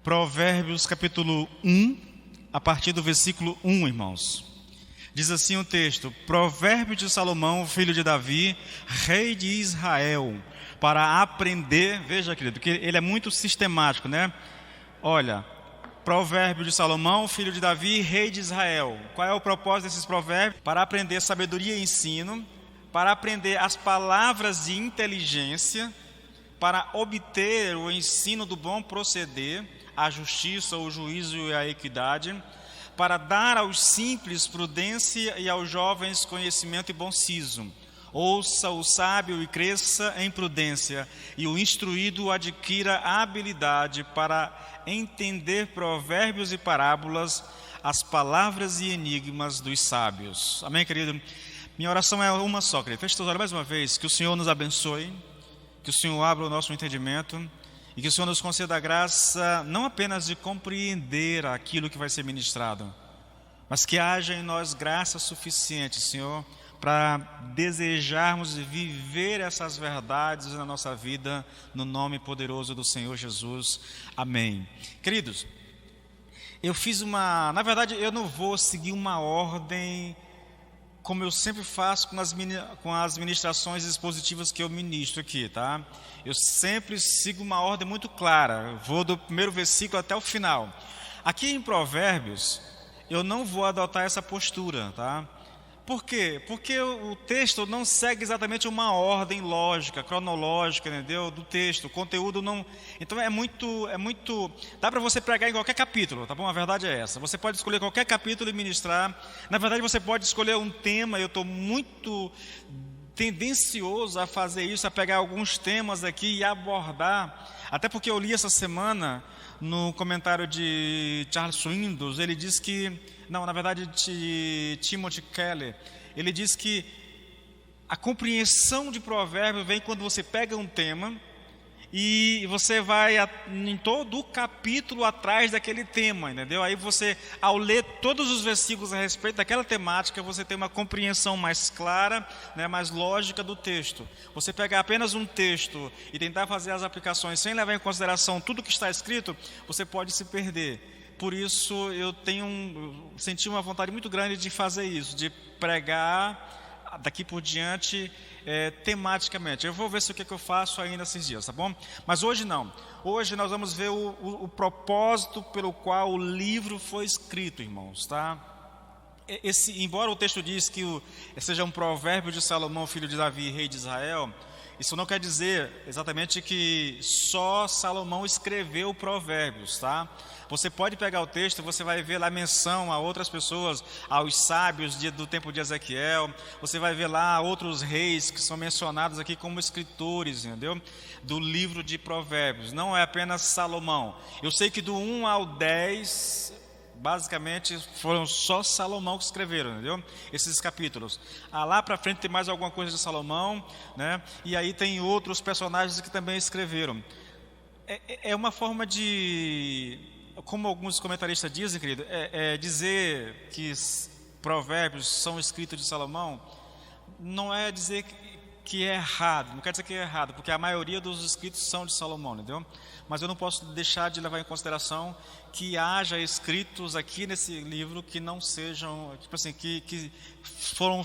Provérbios capítulo 1, a partir do versículo 1, irmãos. Diz assim o texto: Provérbio de Salomão, filho de Davi, rei de Israel, para aprender. Veja, querido, que ele é muito sistemático, né? Olha, Provérbio de Salomão, filho de Davi, rei de Israel. Qual é o propósito desses provérbios? Para aprender sabedoria e ensino, para aprender as palavras de inteligência, para obter o ensino do bom proceder, a justiça, o juízo e a equidade, para dar aos simples prudência e aos jovens conhecimento e bom siso. Ouça o sábio e cresça em prudência, e o instruído adquira habilidade para entender provérbios e parábolas, as palavras e enigmas dos sábios. Amém, querido? Minha oração é uma só, querido. Feche seus olhos mais uma vez. Que o Senhor nos abençoe, que o Senhor abra o nosso entendimento e que o Senhor nos conceda a graça não apenas de compreender aquilo que vai ser ministrado, mas que haja em nós graça suficiente, Senhor, para desejarmos viver essas verdades na nossa vida, no nome poderoso do Senhor Jesus. Amém. Queridos, na verdade eu não vou seguir uma ordem como eu sempre faço com as ministrações expositivas que eu ministro aqui, tá? Eu sempre sigo uma ordem muito clara, eu vou do primeiro versículo até o final. Aqui em Provérbios, eu não vou adotar essa postura, tá? Por quê? Porque o texto não segue exatamente uma ordem lógica, cronológica, entendeu? Do texto, o conteúdo não... Então é muito... Dá para você pregar em qualquer capítulo, tá bom? A verdade é essa. Você pode escolher qualquer capítulo e ministrar. Na verdade, você pode escolher um tema. Eu estou muito tendencioso a fazer isso, a pegar alguns temas aqui e abordar. Até porque eu li essa semana no comentário de Charles Swindoll, ele diz que... Não, na verdade, de Timothy Keller, ele diz que a compreensão de provérbios vem quando você pega um tema e você vai em todo o capítulo atrás daquele tema, entendeu? Aí você, ao ler todos os versículos a respeito daquela temática, você tem uma compreensão mais clara, né, mais lógica do texto. Você pegar apenas um texto e tentar fazer as aplicações sem levar em consideração tudo que está escrito, você pode se perder. Por isso eu senti uma vontade muito grande de fazer isso, de pregar daqui por diante tematicamente. Eu vou ver se o que eu faço ainda esses dias, tá bom? Mas hoje não. Hoje nós vamos ver o propósito pelo qual o livro foi escrito, irmãos, tá? Embora o texto diz que seja um provérbio de Salomão, filho de Davi, rei de Israel, isso não quer dizer exatamente que só Salomão escreveu provérbios, tá? Você pode pegar o texto, você vai ver lá menção a outras pessoas, aos sábios do tempo de Ezequiel. Você vai ver lá outros reis que são mencionados aqui como escritores, entendeu? Do livro de Provérbios. Não é apenas Salomão. Eu sei que do 1 ao 10, basicamente, foram só Salomão que escreveram, entendeu? Esses capítulos. Lá para frente tem mais alguma coisa de Salomão, né? E aí tem outros personagens que também escreveram. É uma forma de... Como alguns comentaristas dizem, querido, dizer que provérbios são escritos de Salomão, não é dizer que é errado, não quer dizer que é errado, porque a maioria dos escritos são de Salomão, entendeu? Mas eu não posso deixar de levar em consideração que haja escritos aqui nesse livro que não sejam, tipo assim, que foram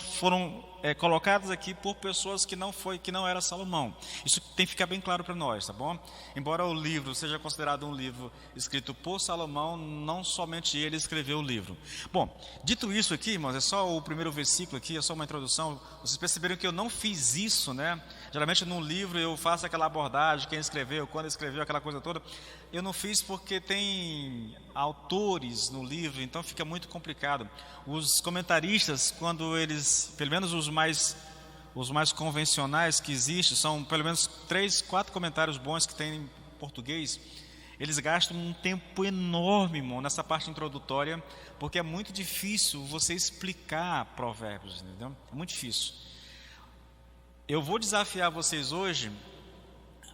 colocados aqui por pessoas que não era Salomão. Isso tem que ficar bem claro para nós, tá bom? Embora o livro seja considerado um livro escrito por Salomão, não somente ele escreveu o livro. Bom, dito isso aqui, irmãos, é só o primeiro versículo aqui, é só uma introdução. Vocês perceberam que eu não fiz isso, né? Geralmente num livro eu faço aquela abordagem, quem escreveu, quando escreveu, aquela coisa toda. Eu não fiz porque tem autores no livro, então fica muito complicado. Os comentaristas, quando eles, pelo menos os mais convencionais que existem, são pelo menos 3, 4 comentários bons que tem em português, eles gastam um tempo enorme, irmão, nessa parte introdutória, porque é muito difícil você explicar provérbios, entendeu? É muito difícil. Eu vou desafiar vocês hoje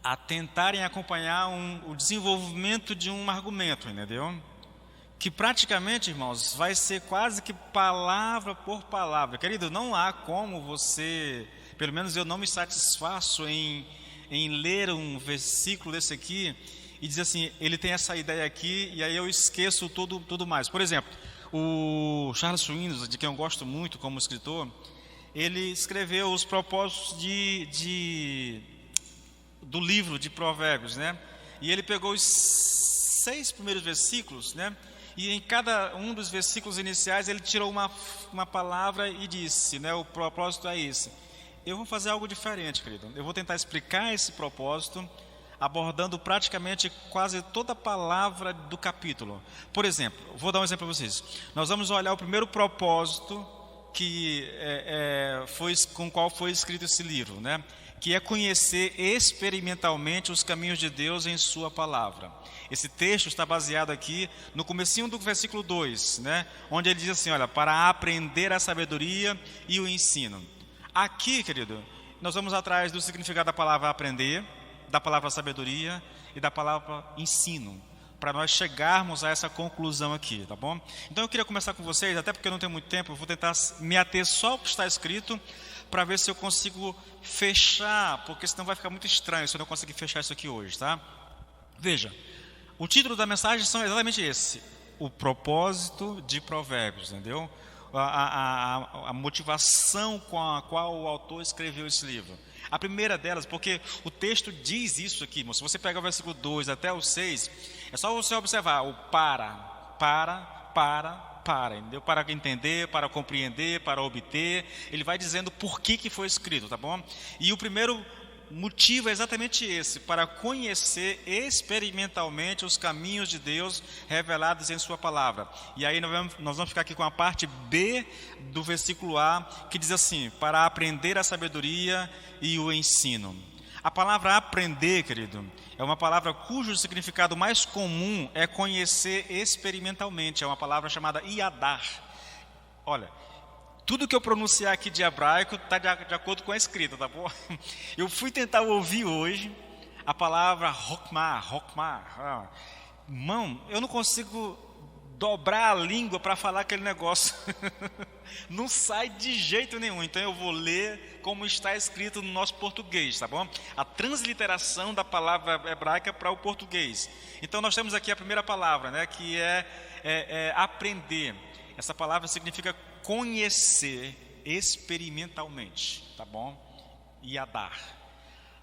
a tentarem acompanhar o desenvolvimento de um argumento, entendeu? Que praticamente, irmãos, vai ser quase que palavra por palavra. Querido, não há como você, pelo menos eu não me satisfaço em ler um versículo desse aqui e diz assim, ele tem essa ideia aqui, e aí eu esqueço tudo mais. Por exemplo, o Charles Swindoll, de quem eu gosto muito como escritor, ele escreveu os propósitos do livro de Provérbios, né? E ele pegou os 6 primeiros versículos, né? E em cada um dos versículos iniciais ele tirou uma palavra e disse, né? O propósito é esse. Eu vou fazer algo diferente, querido. Eu vou tentar explicar esse propósito, abordando praticamente quase toda a palavra do capítulo. Por exemplo, vou dar um exemplo para vocês. Nós vamos olhar o primeiro propósito com o qual foi escrito esse livro, né? Que é conhecer experimentalmente os caminhos de Deus em sua palavra. Esse texto está baseado aqui no comecinho do versículo 2, né? Onde ele diz assim, olha, para aprender a sabedoria e o ensino. Aqui, querido, nós vamos atrás do significado da palavra aprender, da palavra sabedoria e da palavra ensino, para nós chegarmos a essa conclusão aqui, tá bom? Então eu queria começar com vocês, até porque eu não tenho muito tempo, eu vou tentar me ater só ao que está escrito, para ver se eu consigo fechar, porque senão vai ficar muito estranho se eu não conseguir fechar isso aqui hoje, tá? Veja, o título da mensagem são exatamente esse, o propósito de Provérbios, entendeu? A motivação com a qual o autor escreveu esse livro. A primeira delas, porque o texto diz isso aqui, se você pegar o versículo 2 até o 6, é só você observar o entendeu? Para entender, para compreender, para obter. Ele vai dizendo por que foi escrito, tá bom? E o primeiro motivo é exatamente esse, para conhecer experimentalmente os caminhos de Deus revelados em sua palavra. E aí nós vamos ficar aqui com a parte B do versículo A, que diz assim, para aprender a sabedoria e o ensino. A palavra aprender, querido, é uma palavra cujo significado mais comum é conhecer experimentalmente. É uma palavra chamada iadar. Olha, tudo que eu pronunciar aqui de hebraico está de acordo com a escrita, tá bom? Eu fui tentar ouvir hoje a palavra Hokmah. Mão, eu não consigo dobrar a língua para falar aquele negócio. Não sai de jeito nenhum. Então eu vou ler como está escrito no nosso português, tá bom? A transliteração da palavra hebraica para o português. Então nós temos aqui a primeira palavra, né? Que é aprender. Essa palavra significa conhecer experimentalmente, tá bom? Iadar.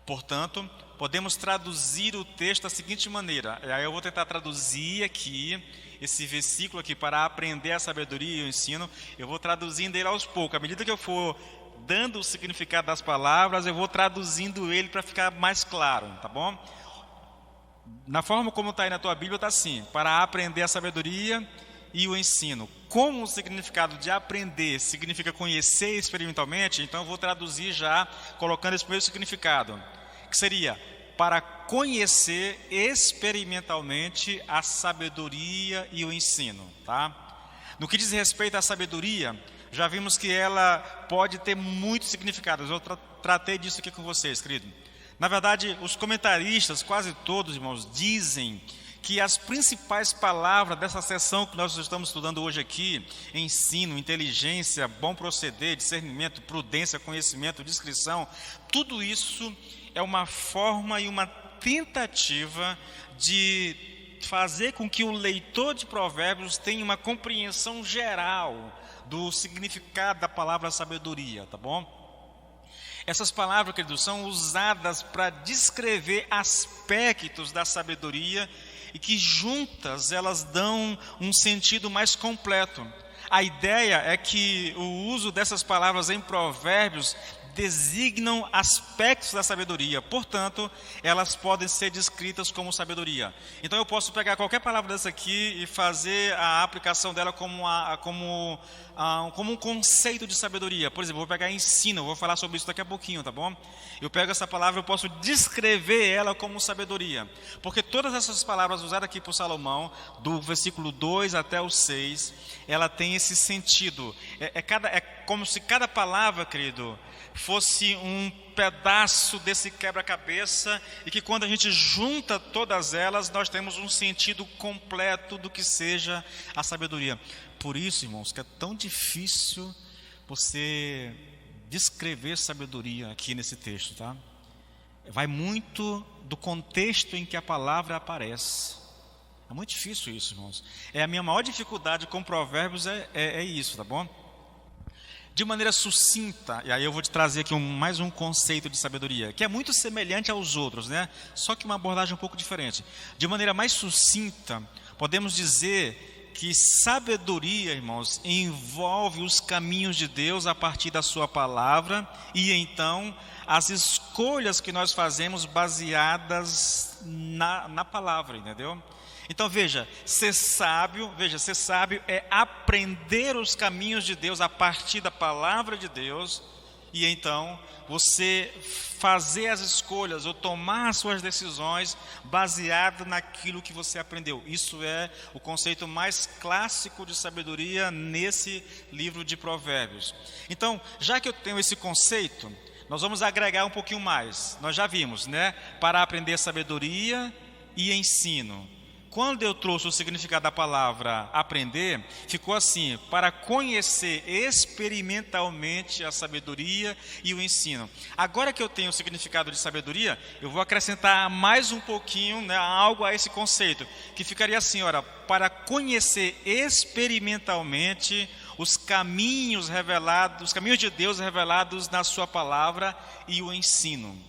Portanto, podemos traduzir o texto da seguinte maneira. Aí eu vou tentar traduzir aqui esse versículo aqui para aprender a sabedoria e o ensino. Eu vou traduzindo ele aos poucos. À medida que eu for dando o significado das palavras, eu vou traduzindo ele para ficar mais claro, tá bom? Na forma como está aí na tua Bíblia, está assim: para aprender a sabedoria e o ensino. Como o significado de aprender significa conhecer experimentalmente, então eu vou traduzir já colocando esse primeiro significado, que seria para conhecer experimentalmente a sabedoria e o ensino, tá? No que diz respeito à sabedoria, já vimos que ela pode ter muitos significados. Eu tratei disso aqui com vocês, querido. Na verdade, os comentaristas, quase todos, irmãos, dizem que as principais palavras dessa seção que nós estamos estudando hoje aqui, ensino, inteligência, bom proceder, discernimento, prudência, conhecimento, discrição, tudo isso é uma forma e uma tentativa de fazer com que o leitor de Provérbios tenha uma compreensão geral do significado da palavra sabedoria, tá bom? Essas palavras, queridos, são usadas para descrever aspectos da sabedoria e que juntas elas dão um sentido mais completo. A ideia é que o uso dessas palavras em Provérbios designam aspectos da sabedoria, portanto, elas podem ser descritas como sabedoria. Então eu posso pegar qualquer palavra dessa aqui e fazer a aplicação dela como um conceito de sabedoria. Por exemplo, eu vou pegar ensino, eu vou falar sobre isso daqui a pouquinho, tá bom? Eu pego essa palavra, eu posso descrever ela como sabedoria, porque todas essas palavras usadas aqui por Salomão, do versículo 2 até o 6, ela tem esse sentido. É como se cada palavra, querido, fosse um pedaço desse quebra-cabeça e que quando a gente junta todas elas, nós temos um sentido completo do que seja a sabedoria. Por isso, irmãos, que é tão difícil você descrever sabedoria aqui nesse texto, tá? vai muito do contexto em que a palavra aparece. É muito difícil isso, irmãos. A minha maior dificuldade com Provérbios é isso, tá bom? De maneira sucinta, e aí eu vou te trazer aqui mais um conceito de sabedoria, que é muito semelhante aos outros, né? Só que uma abordagem um pouco diferente. De maneira mais sucinta, podemos dizer que sabedoria, irmãos, envolve os caminhos de Deus a partir da sua palavra e então as escolhas que nós fazemos baseadas na palavra, entendeu? Então ser sábio é aprender os caminhos de Deus a partir da palavra de Deus e então você fazer as escolhas ou tomar as suas decisões baseado naquilo que você aprendeu. Isso é o conceito mais clássico de sabedoria nesse livro de Provérbios. Então, já que eu tenho esse conceito, nós vamos agregar um pouquinho mais. Nós já vimos, né? Para aprender sabedoria e ensino. Quando eu trouxe o significado da palavra aprender, ficou assim: para conhecer experimentalmente a sabedoria e o ensino. Agora que eu tenho o significado de sabedoria, eu vou acrescentar mais um pouquinho, né, algo a esse conceito, que ficaria assim, olha, para conhecer experimentalmente os caminhos revelados, os caminhos de Deus revelados na sua palavra e o ensino.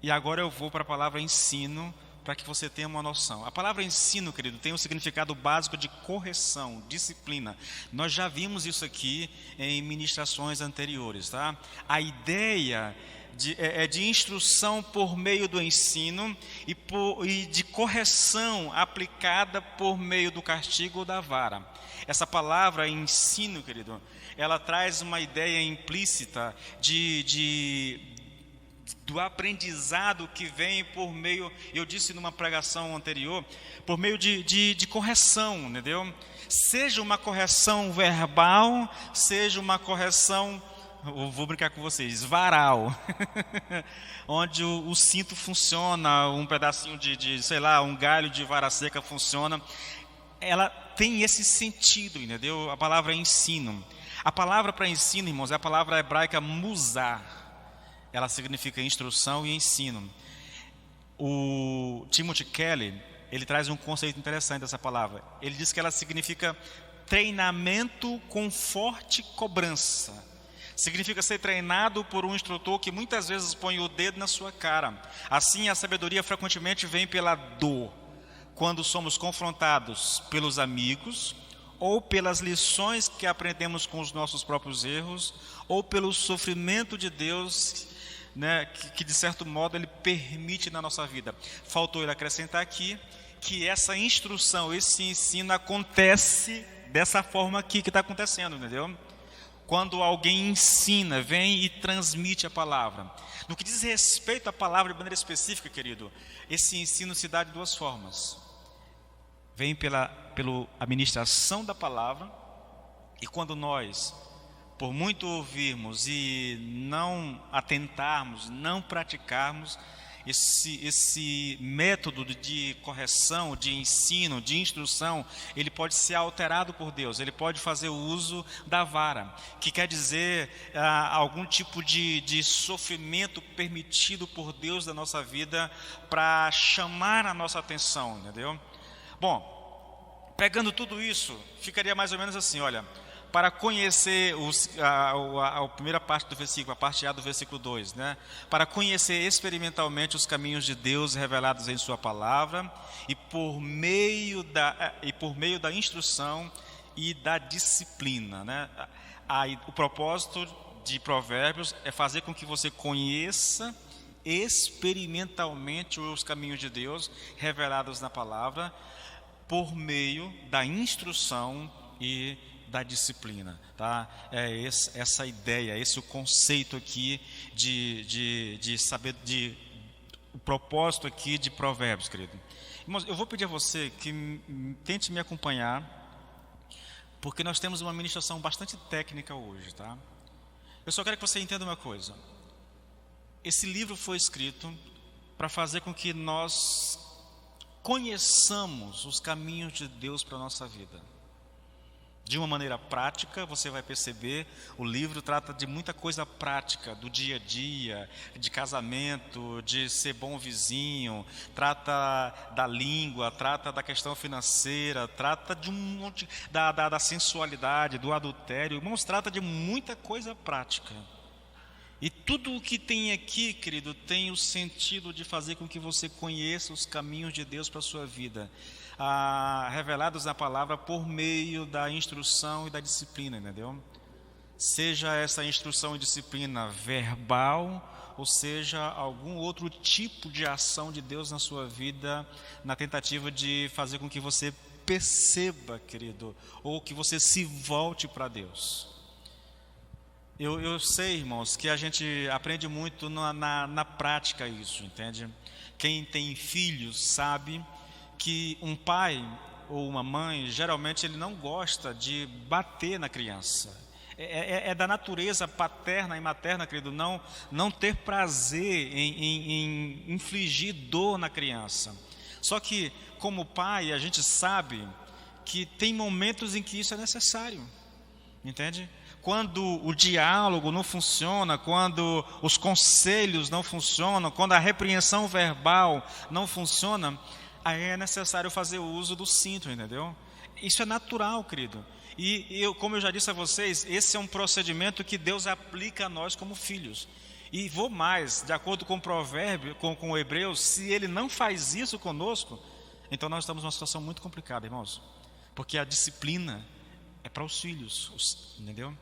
E agora eu vou para a palavra ensino, para que você tenha uma noção. A palavra ensino, querido, tem um significado básico de correção, disciplina. Nós já vimos isso aqui em ministrações anteriores, tá? A ideia é de instrução por meio do ensino e de correção aplicada por meio do castigo ou da vara. Essa palavra ensino, querido, ela traz uma ideia implícita do aprendizado que vem por meio, eu disse numa pregação anterior, por meio de correção, entendeu? Seja uma correção verbal, seja uma correção, vou brincar com vocês, varal, onde o cinto funciona, um pedacinho sei lá, um galho de vara seca funciona. Ela tem esse sentido, entendeu? A palavra ensino. A palavra para ensino, irmãos, é a palavra hebraica musar. Ela significa instrução e ensino. O Timothy Kelly, ele traz um conceito interessante dessa palavra. Ele diz que ela significa treinamento com forte cobrança. Significa ser treinado por um instrutor que muitas vezes põe o dedo na sua cara. Assim, a sabedoria frequentemente vem pela dor, quando somos confrontados pelos amigos, ou pelas lições que aprendemos com os nossos próprios erros, ou pelo sofrimento de Deus, né, que de certo modo Ele permite na nossa vida. Faltou ele acrescentar aqui que essa instrução, esse ensino acontece dessa forma aqui que está acontecendo, entendeu? Quando alguém ensina, vem e transmite a palavra. No que diz respeito à palavra de maneira específica, querido, esse ensino se dá de duas formas. Vem pela administração da palavra, e quando nós, por muito ouvirmos e não atentarmos, não praticarmos, esse método de correção, de ensino, de instrução, ele pode ser alterado por Deus. Ele pode fazer o uso da vara, que quer dizer algum tipo de sofrimento permitido por Deus da nossa vida para chamar a nossa atenção, entendeu? Bom, pegando tudo isso, ficaria mais ou menos assim, olha: para conhecer a primeira parte do versículo, a parte A do versículo 2, né? Para conhecer experimentalmente os caminhos de Deus revelados em sua palavra e por meio da instrução e da disciplina, né? O propósito de Provérbios é fazer com que você conheça experimentalmente os caminhos de Deus revelados na palavra por meio da instrução e da disciplina, tá? Essa ideia, esse o conceito aqui de saber, o propósito aqui de Provérbios, querido. Irmãos, eu vou pedir a você que tente me acompanhar, porque nós temos uma ministração bastante técnica hoje, tá? Eu só quero que você entenda uma coisa. Esse livro foi escrito para fazer com que nós conheçamos os caminhos de Deus para a nossa vida. De uma maneira prática, você vai perceber, o livro trata de muita coisa prática, do dia a dia, de casamento, de ser bom vizinho, trata da língua, trata da questão financeira, trata de um monte, da sensualidade, do adultério. Irmãos, trata de muita coisa prática. E tudo o que tem aqui, querido, tem o sentido de fazer com que você conheça os caminhos de Deus para a sua vida, revelados na palavra por meio da instrução e da disciplina, entendeu? Seja essa instrução e disciplina verbal, ou seja, algum outro tipo de ação de Deus na sua vida, na tentativa de fazer com que você perceba, querido, ou que você se volte para Deus. Eu sei, irmãos, que a gente aprende muito na prática isso, entende? Quem tem filhos sabe que um pai ou uma mãe, geralmente ele não gosta de bater na criança. É da natureza paterna e materna, querido, não ter prazer em infligir dor na criança. Só que, como pai, a gente sabe que tem momentos em que isso é necessário, entende? Quando o diálogo não funciona, quando os conselhos não funcionam, quando a repreensão verbal não funciona, aí é necessário fazer o uso do cinto, entendeu? Isso é natural, querido. E como eu já disse a vocês, esse é um procedimento que Deus aplica a nós como filhos. E vou mais, de acordo com o provérbio, com o Hebreus, se ele não faz isso conosco, então nós estamos numa situação muito complicada, irmãos. Porque a disciplina é para os filhos, entendeu?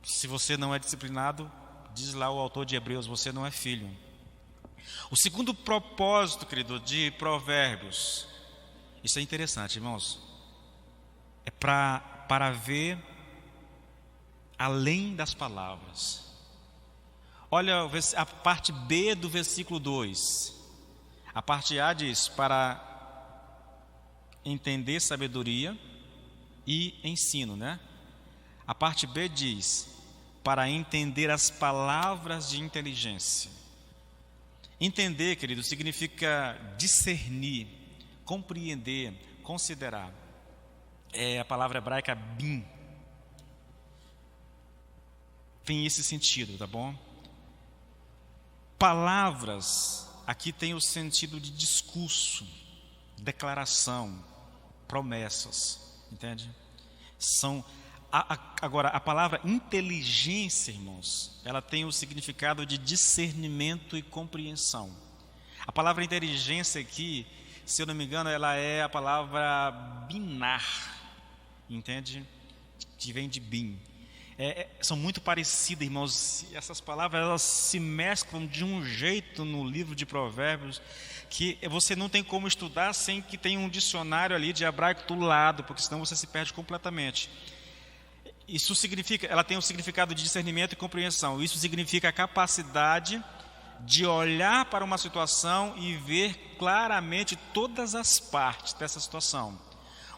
Se você não é disciplinado, diz lá o autor de Hebreus, você não é filho. O segundo propósito, querido, de Provérbios, isso é interessante, irmãos, é para ver além das palavras. Olha a parte B do versículo 2. A parte A diz, para entender sabedoria e ensino, né? A parte B diz, para entender as palavras de inteligência. Entender, querido, significa discernir, compreender, considerar. É a palavra hebraica bin. Tem esse sentido, tá bom? Palavras, aqui tem o sentido de discurso, declaração, promessas, entende? Agora, a palavra inteligência, irmãos, ela tem o significado de discernimento e compreensão. A palavra inteligência aqui, se eu não me engano, ela é a palavra binar, entende? Que vem de bin. São muito parecidas, irmãos. Essas palavras, elas se mesclam de um jeito no livro de Provérbios que você não tem como estudar sem que tenha um dicionário ali de hebraico do lado, porque senão você se perde completamente. Isso significa, ela tem um significado de discernimento e compreensão. Isso significa a capacidade de olhar para uma situação e ver claramente todas as partes dessa situação.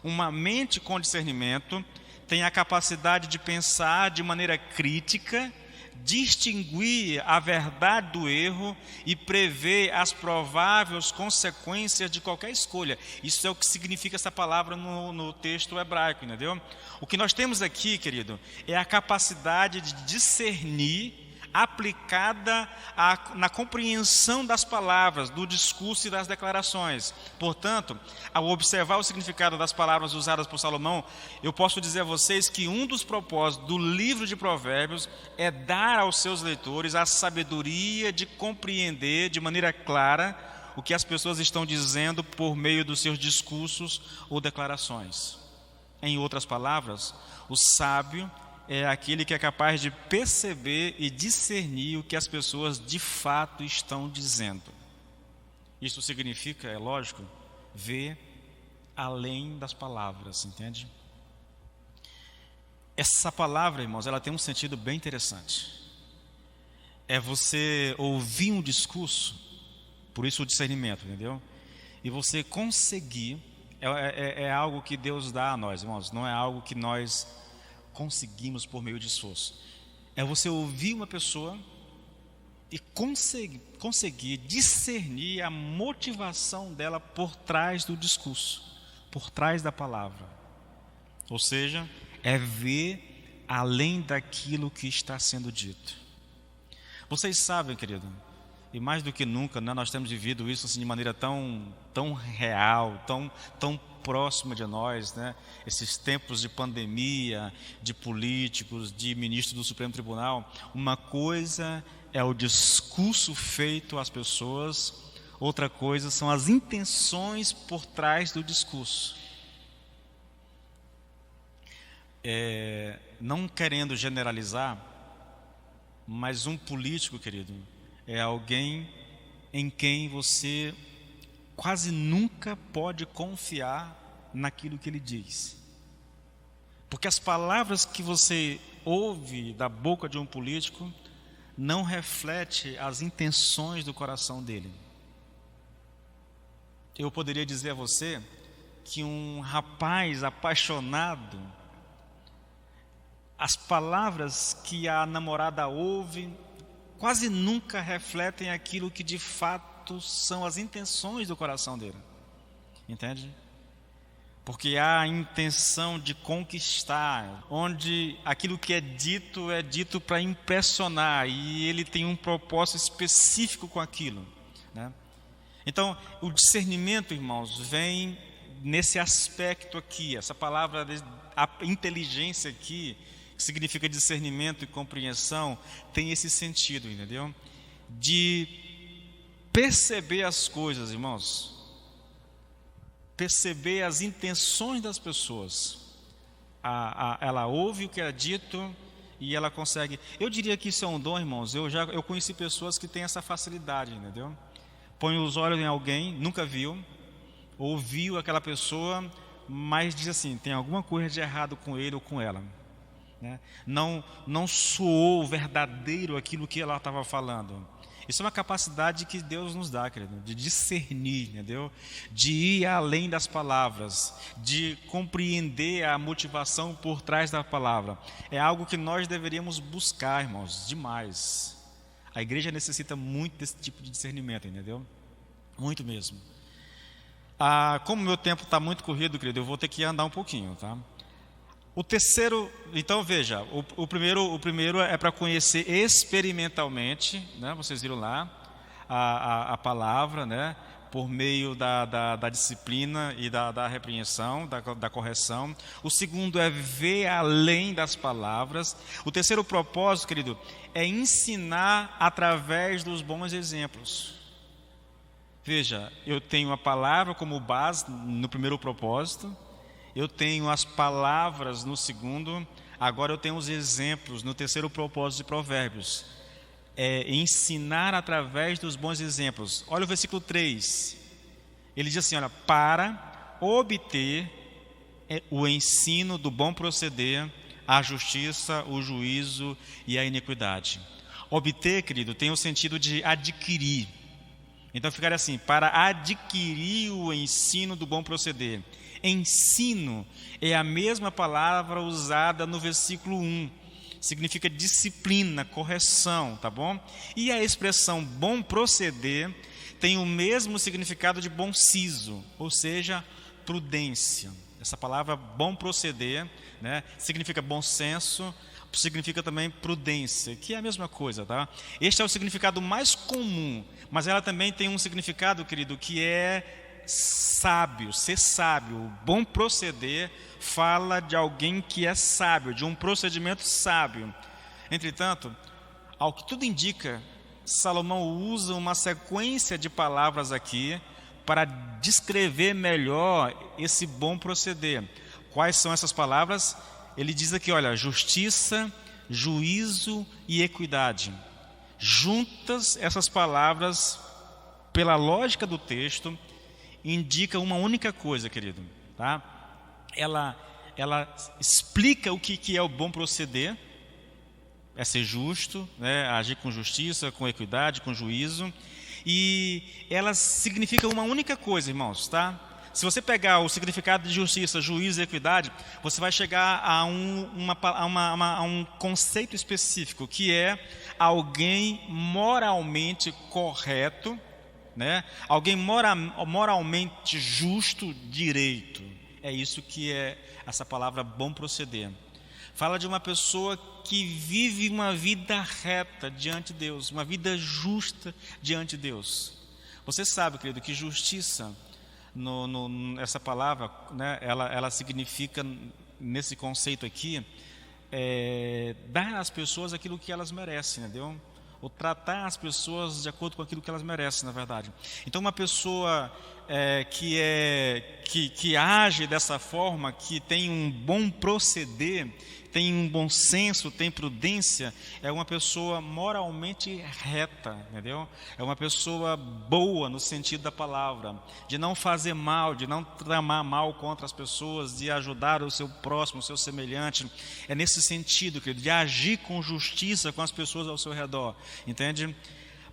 Uma mente com discernimento tem a capacidade de pensar de maneira crítica, distinguir a verdade do erro e prever as prováveis consequências de qualquer escolha. Isso é o que significa essa palavra no texto hebraico, entendeu? O que nós temos aqui, querido, é a capacidade de discernir aplicada na compreensão das palavras, do discurso e das declarações. Portanto, ao observar o significado das palavras usadas por Salomão, eu posso dizer a vocês que um dos propósitos do livro de Provérbios é dar aos seus leitores a sabedoria de compreender de maneira clara o que as pessoas estão dizendo por meio dos seus discursos ou declarações. Em outras palavras, o sábio é aquele que é capaz de perceber e discernir o que as pessoas de fato estão dizendo. Isso significa, é lógico, ver além das palavras, entende? Essa palavra, irmãos, ela tem um sentido bem interessante. É você ouvir um discurso, por isso o discernimento, entendeu? E você conseguir, é algo que Deus dá a nós, irmãos, não é algo que nós conseguimos por meio de esforço. É você ouvir uma pessoa e conseguir discernir a motivação dela por trás do discurso, por trás da palavra. Ou seja, é ver além daquilo que está sendo dito. Vocês sabem, querido, e mais do que nunca, né, nós temos vivido isso assim, de maneira tão real, tão próxima de nós, né? Esses tempos de pandemia, de políticos, de ministros do Supremo Tribunal. Uma coisa é o discurso feito às pessoas, outra coisa são as intenções por trás do discurso. Não querendo generalizar, mas um político, querido, é alguém em quem você quase nunca pode confiar naquilo que ele diz. Porque as palavras que você ouve da boca de um político não refletem as intenções do coração dele. Eu poderia dizer a você que um rapaz apaixonado, as palavras que a namorada ouve quase nunca refletem aquilo que de fato são as intenções do coração dele. Entende? Porque há a intenção de conquistar, onde aquilo que é dito para impressionar, e ele tem um propósito específico com aquilo, né? Então, o discernimento, irmãos, vem nesse aspecto aqui. Essa palavra, a inteligência aqui, que significa discernimento e compreensão, tem esse sentido, entendeu? De perceber as coisas, irmãos. Perceber as intenções das pessoas. Ela ouve o que é dito e ela consegue. Eu diria que isso é um dom, irmãos. Eu conheci pessoas que têm essa facilidade, entendeu? Põe os olhos em alguém, nunca viu, ouviu aquela pessoa, mas diz assim, tem alguma coisa de errado com ele ou com ela, né? Não soou verdadeiro aquilo que ela estava falando. Isso é uma capacidade que Deus nos dá, querido, de discernir, entendeu? De ir além das palavras, de compreender a motivação por trás da palavra. É algo que nós deveríamos buscar, irmãos, demais. A igreja necessita muito desse tipo de discernimento, entendeu? Muito mesmo. Como meu tempo está muito corrido, querido, eu vou ter que andar um pouquinho, tá? O terceiro, então veja, o primeiro é para conhecer experimentalmente, né? Vocês viram lá a palavra, né? Por meio da disciplina e da repreensão, da correção. O segundo é ver além das palavras. O terceiro propósito, querido, é ensinar através dos bons exemplos. Veja, eu tenho a palavra como base no primeiro propósito, eu tenho as palavras no segundo, agora eu tenho os exemplos no terceiro propósito de Provérbios. É ensinar através dos bons exemplos. Olha o versículo 3. Ele diz assim, olha, para obter o ensino do bom proceder, a justiça, o juízo e a iniquidade. Obter, querido, tem o sentido de adquirir. Então ficaria assim, para adquirir o ensino do bom proceder. Ensino é a mesma palavra usada no versículo 1. Significa disciplina, correção, tá bom? E a expressão bom proceder tem o mesmo significado de bom siso, ou seja, prudência. Essa palavra bom proceder, né, significa bom senso, significa também prudência, que é a mesma coisa, tá? Este é o significado mais comum, mas ela também tem um significado, querido, que é sábio, ser sábio. O bom proceder fala de alguém que é sábio, de um procedimento sábio. Entretanto, ao que tudo indica, Salomão usa uma sequência de palavras aqui para descrever melhor esse bom proceder. Quais são essas palavras? Ele diz aqui, olha, justiça, juízo e equidade. Juntas, essas palavras, pela lógica do texto, indicam uma única coisa, querido, tá? Ela explica o que é o bom proceder, é ser justo, né? Agir com justiça, com equidade, com juízo, e ela significa uma única coisa, irmãos, tá? Se você pegar o significado de justiça, juízo e equidade, você vai chegar a um conceito específico, que é alguém moralmente correto, né? Alguém moralmente justo, direito. É isso que é essa palavra bom proceder. Fala de uma pessoa que vive uma vida reta diante de Deus, uma vida justa diante de Deus. Você sabe, querido, que justiça, essa palavra, né, ela significa, nesse conceito aqui, dar às pessoas aquilo que elas merecem, entendeu? Ou tratar as pessoas de acordo com aquilo que elas merecem, na verdade. Então, uma pessoa que age dessa forma, que tem um bom proceder, tem um bom senso, tem prudência, é uma pessoa moralmente reta, entendeu? É uma pessoa boa no sentido da palavra, de não fazer mal, de não tramar mal contra as pessoas, de ajudar o seu próximo, o seu semelhante. É nesse sentido, querido, de agir com justiça com as pessoas ao seu redor, entende?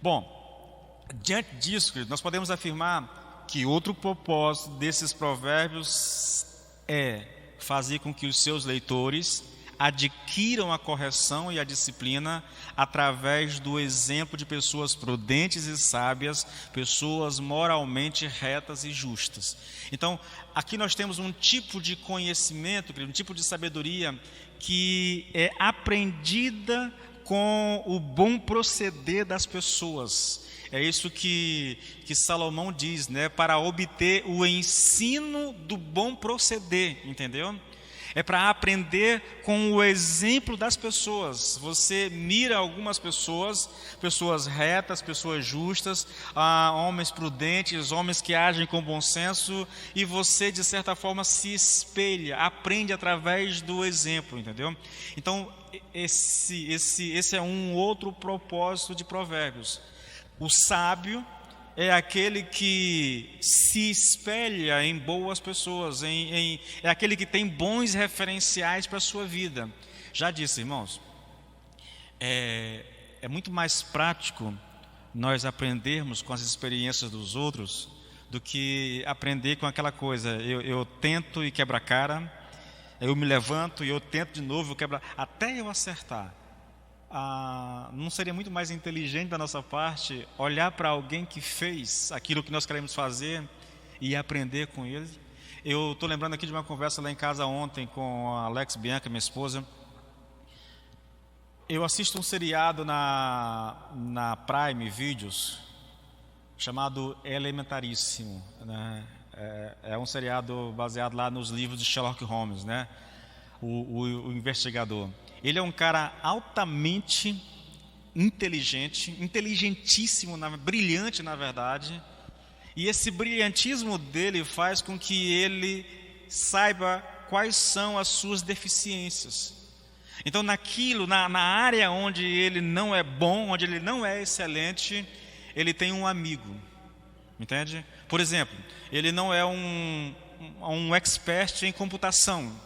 Bom, diante disso, querido, nós podemos afirmar que outro propósito desses provérbios é fazer com que os seus leitores adquiram a correção e a disciplina através do exemplo de pessoas prudentes e sábias, pessoas moralmente retas e justas. Então, aqui nós temos um tipo de conhecimento, um tipo de sabedoria que é aprendida com o bom proceder das pessoas. É isso que Salomão diz, né? Para obter o ensino do bom proceder, entendeu? É para aprender com o exemplo das pessoas. Você mira algumas pessoas, pessoas retas, pessoas justas, homens prudentes, homens que agem com bom senso, e você, de certa forma, se espelha, aprende através do exemplo, entendeu? Então, esse é um outro propósito de Provérbios. O sábio é aquele que se espelha em boas pessoas, é aquele que tem bons referenciais para a sua vida. Já disse, irmãos, é muito mais prático nós aprendermos com as experiências dos outros do que aprender com aquela coisa, eu tento e quebra a cara, eu me levanto e eu tento de novo, até eu acertar. Não seria muito mais inteligente da nossa parte olhar para alguém que fez aquilo que nós queremos fazer e aprender com ele? Eu estou lembrando aqui de uma conversa lá em casa ontem com a Alex Bianca, minha esposa. Eu assisto um seriado na Prime Videos chamado Elementaríssimo, né? É um seriado baseado lá nos livros de Sherlock Holmes, né? O investigador. Ele é um cara altamente inteligente, inteligentíssimo, brilhante na verdade, e esse brilhantismo dele faz com que ele saiba quais são as suas deficiências. Então na área onde ele não é bom, onde ele não é excelente, ele tem um amigo, entende? Por exemplo, ele não é um expert em computação.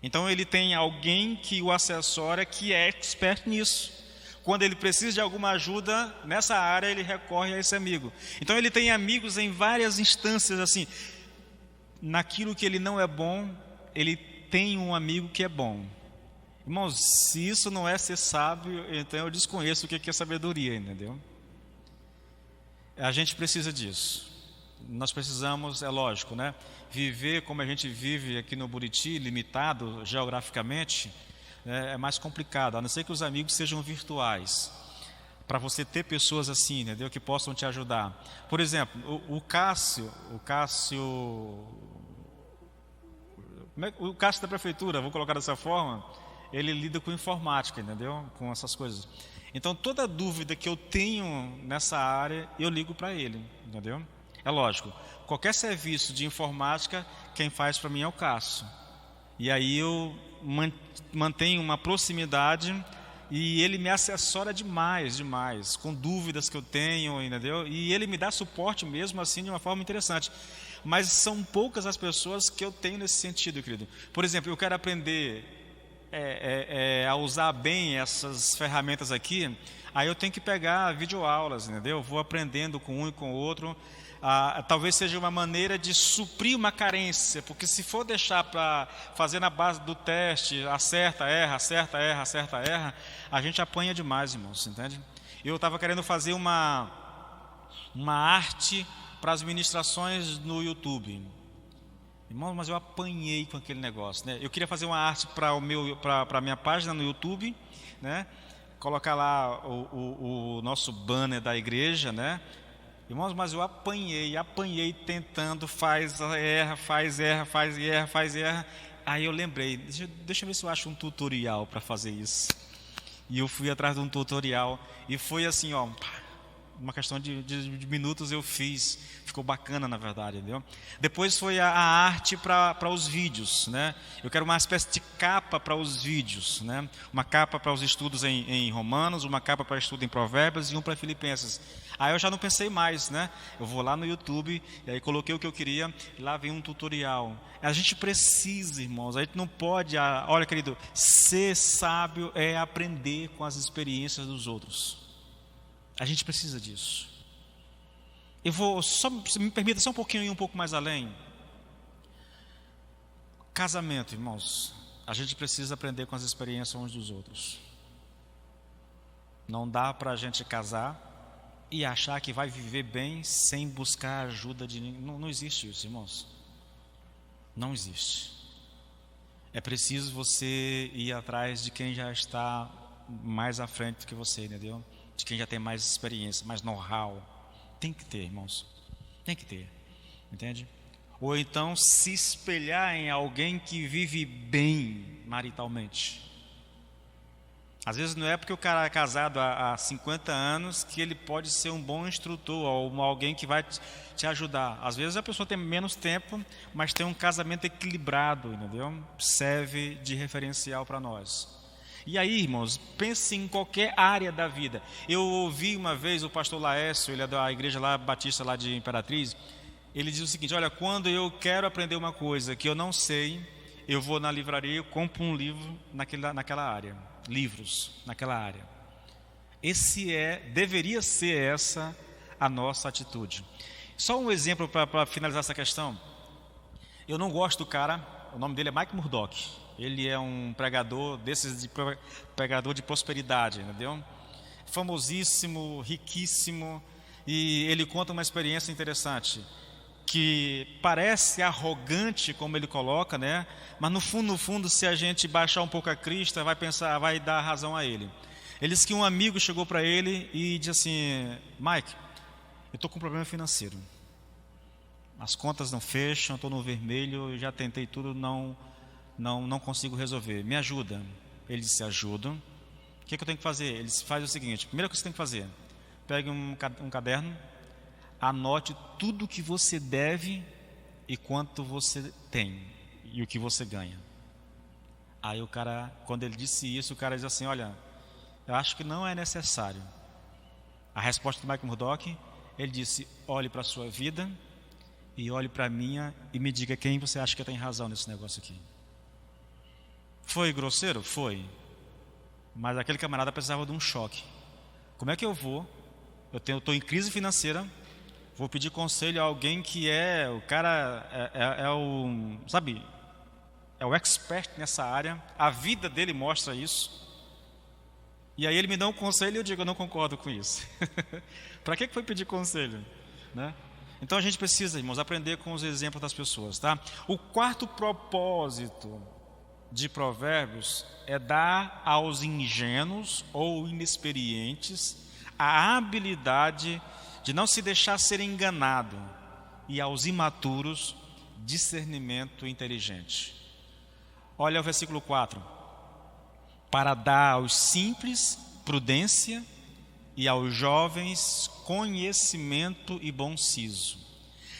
Então ele tem alguém que o assessora que é expert nisso. Quando ele precisa de alguma ajuda nessa área, ele recorre a esse amigo. Então ele tem amigos em várias instâncias, assim. Naquilo que ele não é bom, ele tem um amigo que é bom. Irmãos, se isso não é ser sábio, então eu desconheço o que é sabedoria, entendeu? A gente precisa disso. Nós precisamos, é lógico, né? Viver como a gente vive aqui no Buriti, limitado geograficamente, é mais complicado, a não ser que os amigos sejam virtuais, para você ter pessoas assim, entendeu? Que possam te ajudar. Por exemplo, o Cássio da prefeitura, vou colocar dessa forma, ele lida com informática, entendeu? Com essas coisas. Então, toda dúvida que eu tenho nessa área, eu ligo para ele, entendeu? É lógico, qualquer serviço de informática, quem faz para mim é o Cássio. E aí eu mantenho uma proximidade e ele me assessora demais, com dúvidas que eu tenho, entendeu? E ele me dá suporte mesmo assim de uma forma interessante. Mas são poucas as pessoas que eu tenho nesse sentido, querido. Por exemplo, eu quero aprender a usar bem essas ferramentas aqui, aí eu tenho que pegar videoaulas, entendeu? Eu vou aprendendo com um e com o outro. Talvez seja uma maneira de suprir uma carência, porque se for deixar para fazer na base do teste, acerta, erra, a gente apanha demais, irmãos, entende? Eu estava querendo fazer uma arte para as ministrações no YouTube. Irmão, mas eu apanhei com aquele negócio, né? Eu queria fazer uma arte para a minha página no YouTube, né? Colocar lá o nosso banner da igreja, né? Irmãos, mas eu apanhei tentando, erra. Aí eu lembrei, deixa eu ver se eu acho um tutorial para fazer isso. E eu fui atrás de um tutorial e foi assim, ó, uma questão de minutos eu fiz, ficou bacana na verdade, entendeu? Depois foi a arte para os vídeos, né? Eu quero uma espécie de capa para os vídeos, né? Uma capa para os estudos em Romanos, uma capa para estudo em Provérbios e um para Filipenses. Aí eu já não pensei mais, né? Eu vou lá no YouTube e aí coloquei o que eu queria e lá vem um tutorial. A gente precisa, irmãos, a gente não pode, olha querido, ser sábio é aprender com as experiências dos outros. A gente precisa disso. Eu vou, se me permita só um pouquinho ir um pouco mais além. Casamento, irmãos, a gente precisa aprender com as experiências uns dos outros. Não dá para a gente casar e achar que vai viver bem sem buscar ajuda de ninguém. Não existe isso, irmãos. Não existe. É preciso você ir atrás de quem já está mais à frente do que você, entendeu? De quem já tem mais experiência, mais know-how. Tem que ter, irmãos. Tem que ter. Entende? Ou então se espelhar em alguém que vive bem maritalmente. Às vezes não é porque o cara é casado há 50 anos que ele pode ser um bom instrutor ou alguém que vai te ajudar. Às vezes a pessoa tem menos tempo, mas tem um casamento equilibrado, entendeu? Serve de referencial para nós. E aí, irmãos, pense em qualquer área da vida. Eu ouvi uma vez o pastor Laércio, ele é da igreja lá, batista lá de Imperatriz. Ele diz o seguinte: olha, quando eu quero aprender uma coisa que eu não sei, eu vou na livraria, eu compro um livro naquela área, livros naquela área. Deveria ser essa a nossa atitude. Só um exemplo para finalizar essa questão. Eu não gosto do cara, o nome dele é Mike Murdock. Ele é um pregador pregador de prosperidade, entendeu? Famosíssimo, riquíssimo, e ele conta uma experiência interessante, que parece arrogante como ele coloca, né? Mas no fundo, se a gente baixar um pouco a crista, vai dar razão a ele. Ele disse que um amigo chegou para ele e disse assim: Mike, eu estou com um problema financeiro. As contas não fecham, estou no vermelho, eu já tentei tudo, não consigo resolver, me ajuda. Ele disse: ajuda. O que eu tenho que fazer? Ele disse: faz o seguinte, primeira coisa que você tem que fazer, pegue um caderno, anote tudo que você deve e quanto você tem e o que você ganha. Aí o cara, quando ele disse isso, o cara disse assim: olha, eu acho que não é necessário. A resposta do Mike Murdock, ele disse: olhe para a sua vida e olhe para a minha e me diga quem você acha que tem razão nesse negócio aqui. Foi grosseiro? Foi. Mas aquele camarada precisava de um choque. Como é que eu vou? Eu estou em crise financeira, vou pedir conselho a alguém que o cara é o expert nessa área, a vida dele mostra isso. E aí ele me dá um conselho e eu digo: eu não concordo com isso. Para que foi pedir conselho, né? Então a gente precisa, irmãos, aprender com os exemplos das pessoas, tá? O quarto propósito de Provérbios é dar aos ingênuos ou inexperientes a habilidade de não se deixar ser enganado, e aos imaturos discernimento inteligente. Olha o versículo 4: para dar aos simples prudência e aos jovens conhecimento e bom siso.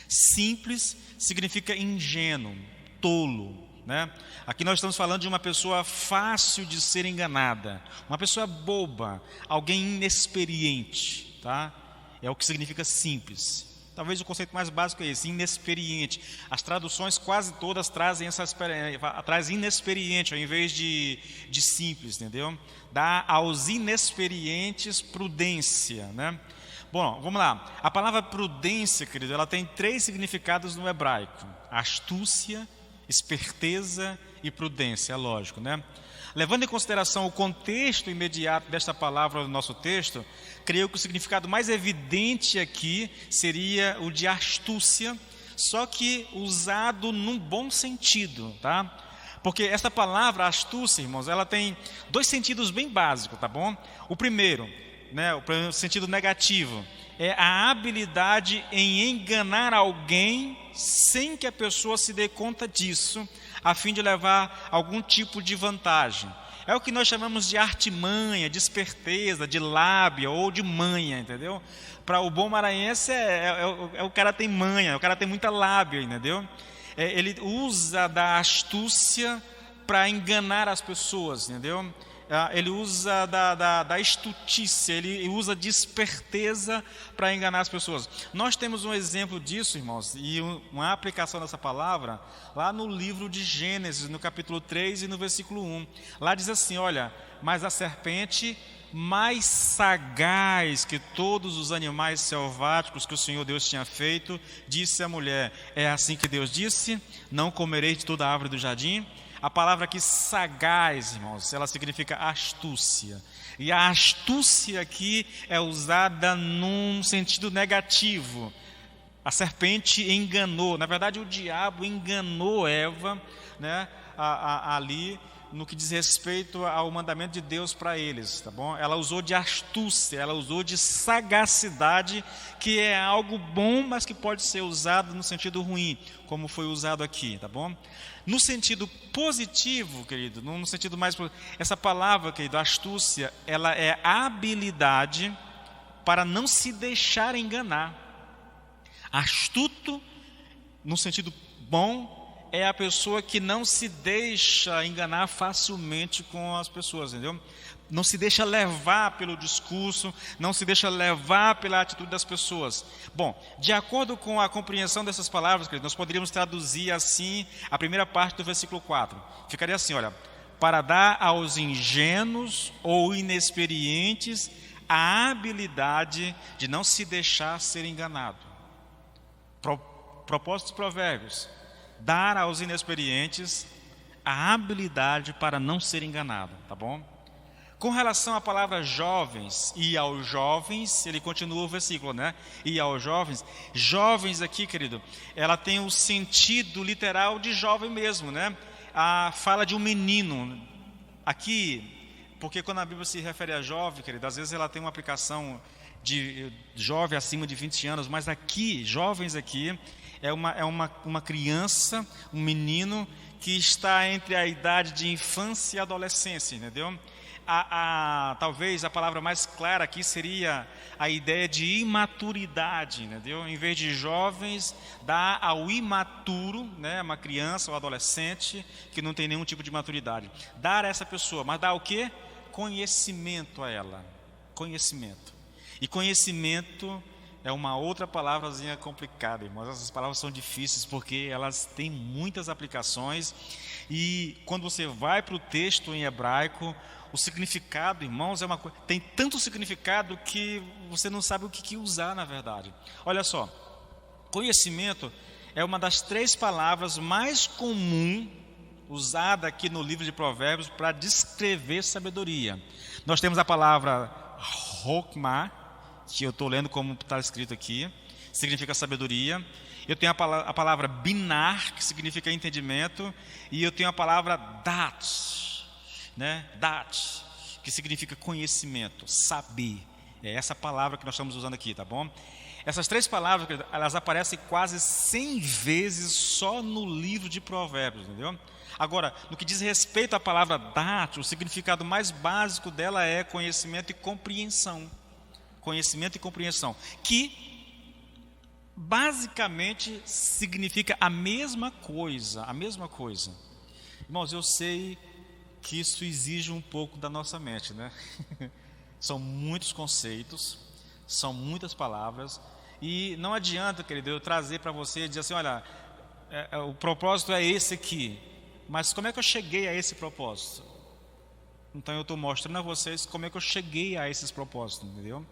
Simples significa ingênuo, tolo, né? Aqui nós estamos falando de uma pessoa fácil de ser enganada, uma pessoa boba, alguém inexperiente, tá? É o que significa simples. Talvez o conceito mais básico é esse, inexperiente. As traduções quase todas trazem inexperiente ao invés de simples, entendeu? Dá aos inexperientes prudência, né? Bom, vamos lá. A palavra prudência, querido, ela tem 3 significados no hebraico: astúcia, esperteza e prudência, é lógico, né? Levando em consideração o contexto imediato desta palavra no nosso texto, creio que o significado mais evidente aqui seria o de astúcia, só que usado num bom sentido, tá? Porque essa palavra astúcia, irmãos, ela tem dois sentidos bem básicos, tá bom? O primeiro, né, o sentido negativo, é a habilidade em enganar alguém sem que a pessoa se dê conta disso, a fim de levar algum tipo de vantagem. É o que nós chamamos de artimanha, de esperteza, de lábia ou de manha, entendeu? Para o bom maranhense o cara tem manha, o cara tem muita lábia, entendeu? Ele usa da astúcia para enganar as pessoas, entendeu? Ele usa da estultícia, ele usa de esperteza para enganar as pessoas. Nós temos um exemplo disso, irmãos, e uma aplicação dessa palavra lá no livro de Gênesis, no capítulo 3 e no versículo 1. Lá diz assim, olha, mas a serpente, mais sagaz que todos os animais selváticos que o Senhor Deus tinha feito, disse à mulher, é assim que Deus disse, não comereis de toda a árvore do jardim? A palavra aqui sagaz, irmãos, ela significa astúcia. E a astúcia aqui é usada num sentido negativo. A serpente enganou, na verdade o diabo enganou Eva, né, ali no que diz respeito ao mandamento de Deus para eles, tá bom? Ela usou de astúcia, ela usou de sagacidade, que é algo bom, mas que pode ser usado no sentido ruim, como foi usado aqui, tá bom? No sentido positivo, querido, no sentido mais... Essa palavra, querido, astúcia, ela é a habilidade para não se deixar enganar. Astuto, no sentido bom, é a pessoa que não se deixa enganar facilmente com as pessoas, entendeu? Não se deixa levar pelo discurso, não se deixa levar pela atitude das pessoas. Bom, de acordo com a compreensão dessas palavras, nós poderíamos traduzir assim a primeira parte do versículo 4. Ficaria assim, olha, para dar aos ingênuos ou inexperientes a habilidade de não se deixar ser enganado. Propósito dos provérbios, dar aos inexperientes a habilidade para não ser enganado, tá bom? Com relação à palavra jovens e aos jovens, ele continua o versículo, né? E aos jovens, jovens aqui, querido, ela tem o sentido literal de jovem mesmo, né? Fala de um menino. Aqui, porque quando a Bíblia se refere a jovem, querido, às vezes ela tem uma aplicação de jovem acima de 20 anos, mas aqui, jovens aqui, é uma criança, um menino que está entre a idade de infância e adolescência, entendeu? Talvez a palavra mais clara aqui seria a ideia de imaturidade, entendeu? Em vez de jovens, dá ao imaturo, né, uma criança ou adolescente que não tem nenhum tipo de maturidade. Dar a essa pessoa, mas dá o quê? Conhecimento a ela. Conhecimento. E conhecimento é uma outra palavrazinha complicada, irmãos. Essas palavras são difíceis porque elas têm muitas aplicações. E quando você vai para o texto em hebraico, o significado, irmãos, tem tanto significado que você não sabe o que usar, na verdade. Olha só, conhecimento é uma das 3 palavras mais comuns usada aqui no livro de Provérbios para descrever sabedoria. Nós temos a palavra Hokmah, que eu estou lendo como está escrito aqui, significa sabedoria. Eu tenho a palavra binar, que significa entendimento, e eu tenho a palavra dat, né? Dat, que significa conhecimento, saber. É essa palavra que nós estamos usando aqui, tá bom? Essas 3 palavras, elas aparecem quase 100 vezes só no livro de Provérbios, entendeu? Agora, no que diz respeito à palavra dat, o significado mais básico dela é conhecimento e compreensão. Conhecimento e compreensão, que basicamente significa a mesma coisa, Irmãos, eu sei que isso exige um pouco da nossa mente, né? São muitos conceitos, são muitas palavras, e não adianta, querido, eu trazer para você e dizer assim, olha, o propósito é esse aqui, mas como é que eu cheguei a esse propósito? Então eu estou mostrando a vocês como é que eu cheguei a esses propósitos, entendeu?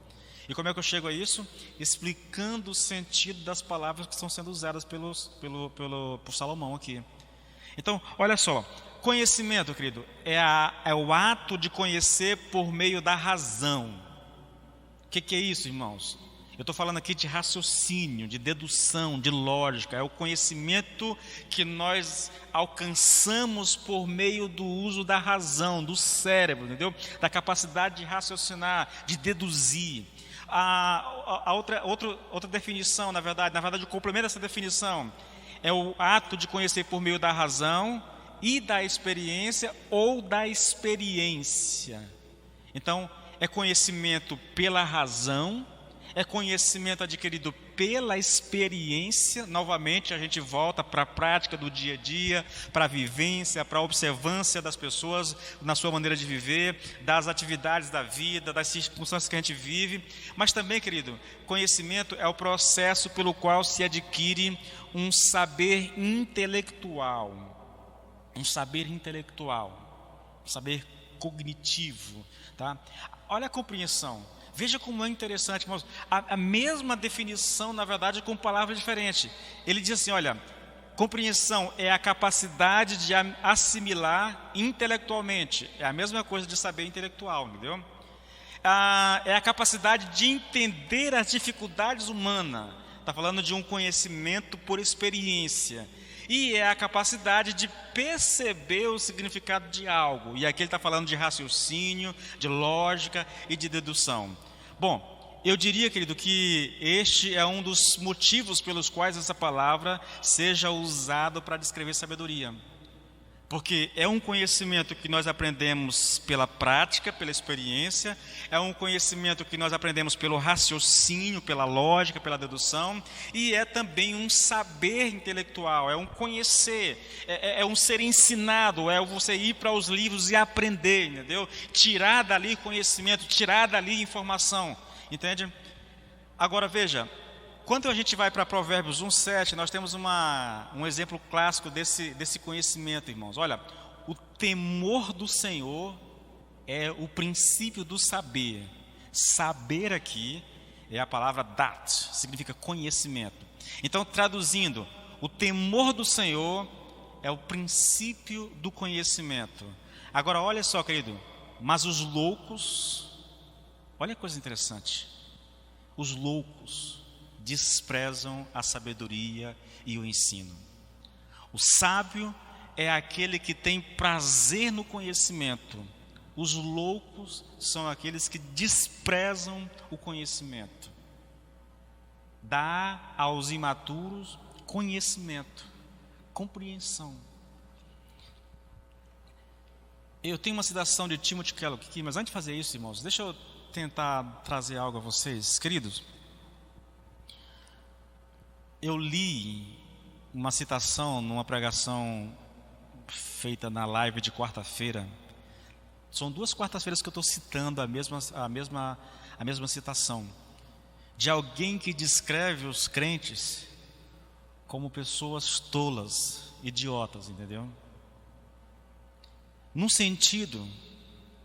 E como é que eu chego a isso? Explicando o sentido das palavras que estão sendo usadas por Salomão aqui. Então, olha só, conhecimento, querido, é o ato de conhecer por meio da razão. O que é isso, irmãos? Eu estou falando aqui de raciocínio, de dedução, de lógica. É o conhecimento que nós alcançamos por meio do uso da razão, do cérebro, entendeu? Da capacidade de raciocinar, de deduzir. Outra definição, na verdade, o complemento dessa definição é o ato de conhecer por meio da razão e da experiência ou da experiência. Então, é conhecimento pela razão, é conhecimento adquirido pela experiência. Novamente a gente volta para a prática do dia a dia, para a vivência, para a observância das pessoas na sua maneira de viver, das atividades da vida, das circunstâncias que a gente vive. Mas também, querido, conhecimento é o processo pelo qual se adquire um saber intelectual, um saber cognitivo, tá? Olha a compreensão. Veja como é interessante, irmãos. A mesma definição, na verdade, com palavras diferentes. Ele diz assim, olha, compreensão é a capacidade de assimilar intelectualmente. É a mesma coisa de saber intelectual, entendeu? É a capacidade de entender as dificuldades humanas. Está falando de um conhecimento por experiência. E é a capacidade de perceber o significado de algo. E aqui ele está falando de raciocínio, de lógica e de dedução. Bom, eu diria, querido, que este é um dos motivos pelos quais essa palavra seja usada para descrever sabedoria. Porque é um conhecimento que nós aprendemos pela prática, pela experiência, é um conhecimento que nós aprendemos pelo raciocínio, pela lógica, pela dedução, e é também um saber intelectual, é um conhecer, é um ser ensinado, é você ir para os livros e aprender, entendeu? Tirar dali conhecimento, tirar dali informação, entende? Agora veja, quando a gente vai para Provérbios 1:7, nós temos um exemplo clássico desse conhecimento, irmãos. Olha, o temor do Senhor é o princípio do saber. Saber aqui é a palavra dat, significa conhecimento. Então, traduzindo, o temor do Senhor é o princípio do conhecimento. Agora, olha só, querido, mas os loucos, olha que coisa interessante, os loucos desprezam a sabedoria e o ensino. O sábio é aquele que tem prazer no conhecimento. Os loucos são aqueles que desprezam o conhecimento. Dá aos imaturos conhecimento, compreensão. Eu tenho uma citação de Timothy Keller aqui, mas antes de fazer isso, irmãos, deixa eu tentar trazer algo a vocês, queridos. Eu li uma citação numa pregação feita na live de quarta-feira. São 2 quartas-feiras que eu estou citando a mesma citação. De alguém que descreve os crentes como pessoas tolas, idiotas, entendeu? Num sentido,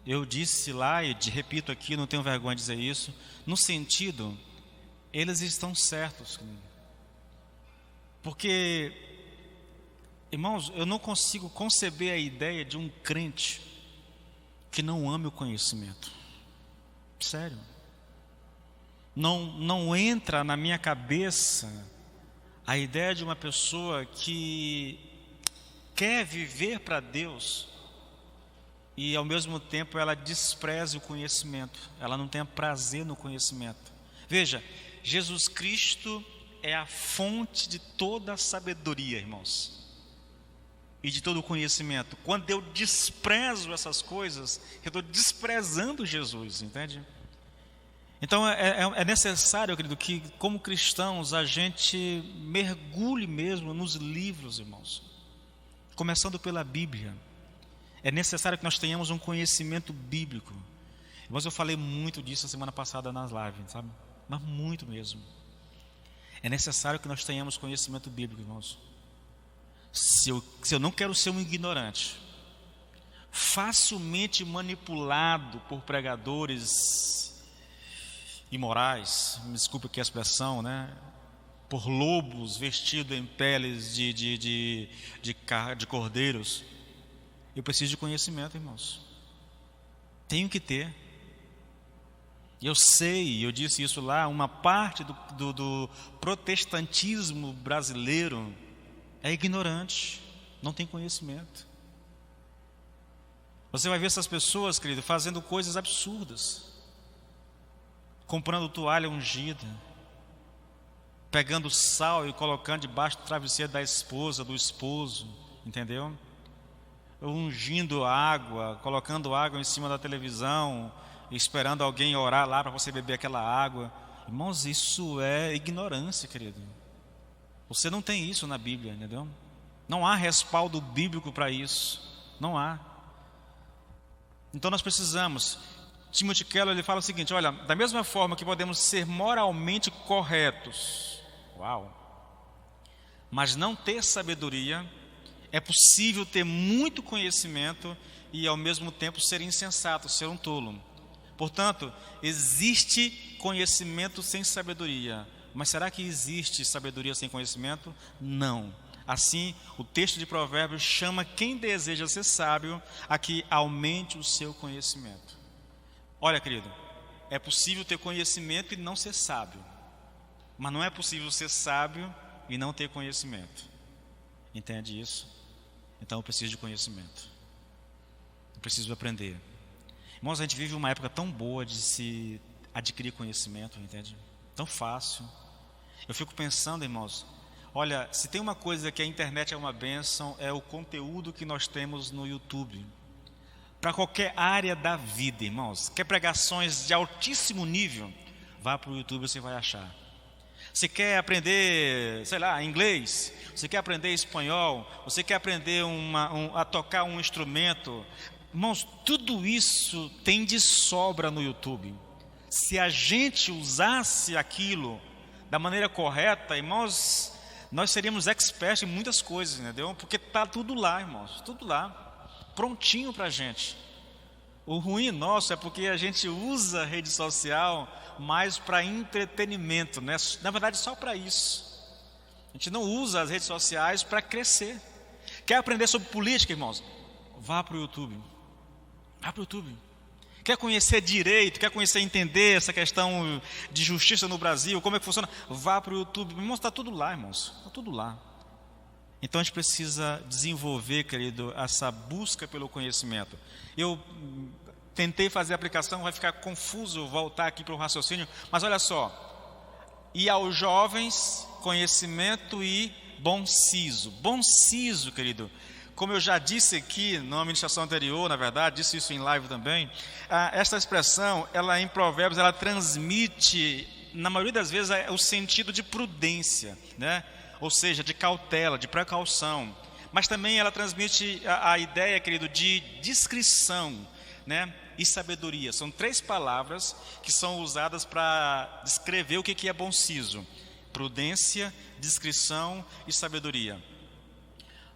eu disse lá e repito aqui, não tenho vergonha de dizer isso, no sentido, eles estão certos. Porque, irmãos, eu não consigo conceber a ideia de um crente que não ame o conhecimento. Sério. Não entra na minha cabeça a ideia de uma pessoa que quer viver para Deus e ao mesmo tempo ela despreza o conhecimento, ela não tem prazer no conhecimento. Veja, Jesus Cristo é a fonte de toda a sabedoria, irmãos, e de todo o conhecimento. Quando eu desprezo essas coisas, eu estou desprezando Jesus, entende? Então é necessário, querido, que como cristãos a gente mergulhe mesmo nos livros, irmãos, começando pela Bíblia. É necessário que nós tenhamos um conhecimento bíblico. Irmãos, eu falei muito disso a semana passada nas lives, sabe? Mas muito mesmo. É necessário que nós tenhamos conhecimento bíblico, irmãos. Se eu não quero ser um ignorante, facilmente manipulado por pregadores imorais, me desculpe aqui a expressão, né? Por lobos vestidos em peles de cordeiros, eu preciso de conhecimento, irmãos. Tenho que ter. Eu sei, eu disse isso lá, uma parte do protestantismo brasileiro é ignorante, não tem conhecimento. Você vai ver essas pessoas, querido, fazendo coisas absurdas, comprando toalha ungida, pegando sal e colocando debaixo do travesseiro da esposa, do esposo, entendeu? Ungindo água, colocando água em cima da televisão, esperando alguém orar lá para você beber aquela água. Irmãos, isso é ignorância, querido. Você não tem isso na Bíblia, entendeu? Não há respaldo bíblico para isso. Não há. Então nós precisamos. Timothy Keller, ele fala o seguinte: olha, da mesma forma que podemos ser moralmente corretos, mas não ter sabedoria, é possível ter muito conhecimento e ao mesmo tempo ser insensato, ser um tolo. Portanto, existe conhecimento sem sabedoria, mas será que existe sabedoria sem conhecimento? Não. Assim, o texto de Provérbios chama quem deseja ser sábio a que aumente o seu conhecimento. Olha, querido, é possível ter conhecimento e não ser sábio, mas não é possível ser sábio e não ter conhecimento. Entende isso? Então eu preciso de conhecimento. Eu preciso aprender. Irmãos, a gente vive uma época tão boa de se adquirir conhecimento, entende? Tão fácil. Eu fico pensando, irmãos, olha, se tem uma coisa que a internet é uma bênção, é o conteúdo que nós temos no YouTube. Para qualquer área da vida, irmãos. Quer pregações de altíssimo nível? Vá para o YouTube, você vai achar. Você quer aprender, sei lá, inglês? Você quer aprender espanhol? Você quer aprender a tocar um instrumento? Irmãos, tudo isso tem de sobra no YouTube. Se a gente usasse aquilo da maneira correta, irmãos, nós seríamos experts em muitas coisas, entendeu? Porque está tudo lá, irmãos, tudo lá, prontinho para a gente. O ruim nosso é porque a gente usa a rede social mais para entretenimento, né? Na verdade, só para isso. A gente não usa as redes sociais para crescer. Quer aprender sobre política, irmãos? Vá para o YouTube. Vá para o YouTube. Quer conhecer direito, quer conhecer, entender essa questão de justiça no Brasil, como é que funciona? Vá para o YouTube. Irmãos, está tudo lá, irmãos. Está tudo lá. Então a gente precisa desenvolver, querido, essa busca pelo conhecimento. Eu tentei fazer a aplicação, vai ficar confuso voltar aqui para o raciocínio, mas olha só. E aos jovens, conhecimento e bom siso. Bom siso, querido. Como eu já disse aqui na ministração anterior, na verdade, disse isso em live também, esta expressão, ela em Provérbios, ela transmite, na maioria das vezes, o sentido de prudência, né? Ou seja, de cautela, de precaução. Mas também ela transmite a ideia, querido, de discrição, né? E sabedoria. São 3 palavras que são usadas para descrever o que é bom siso: prudência, discrição e sabedoria.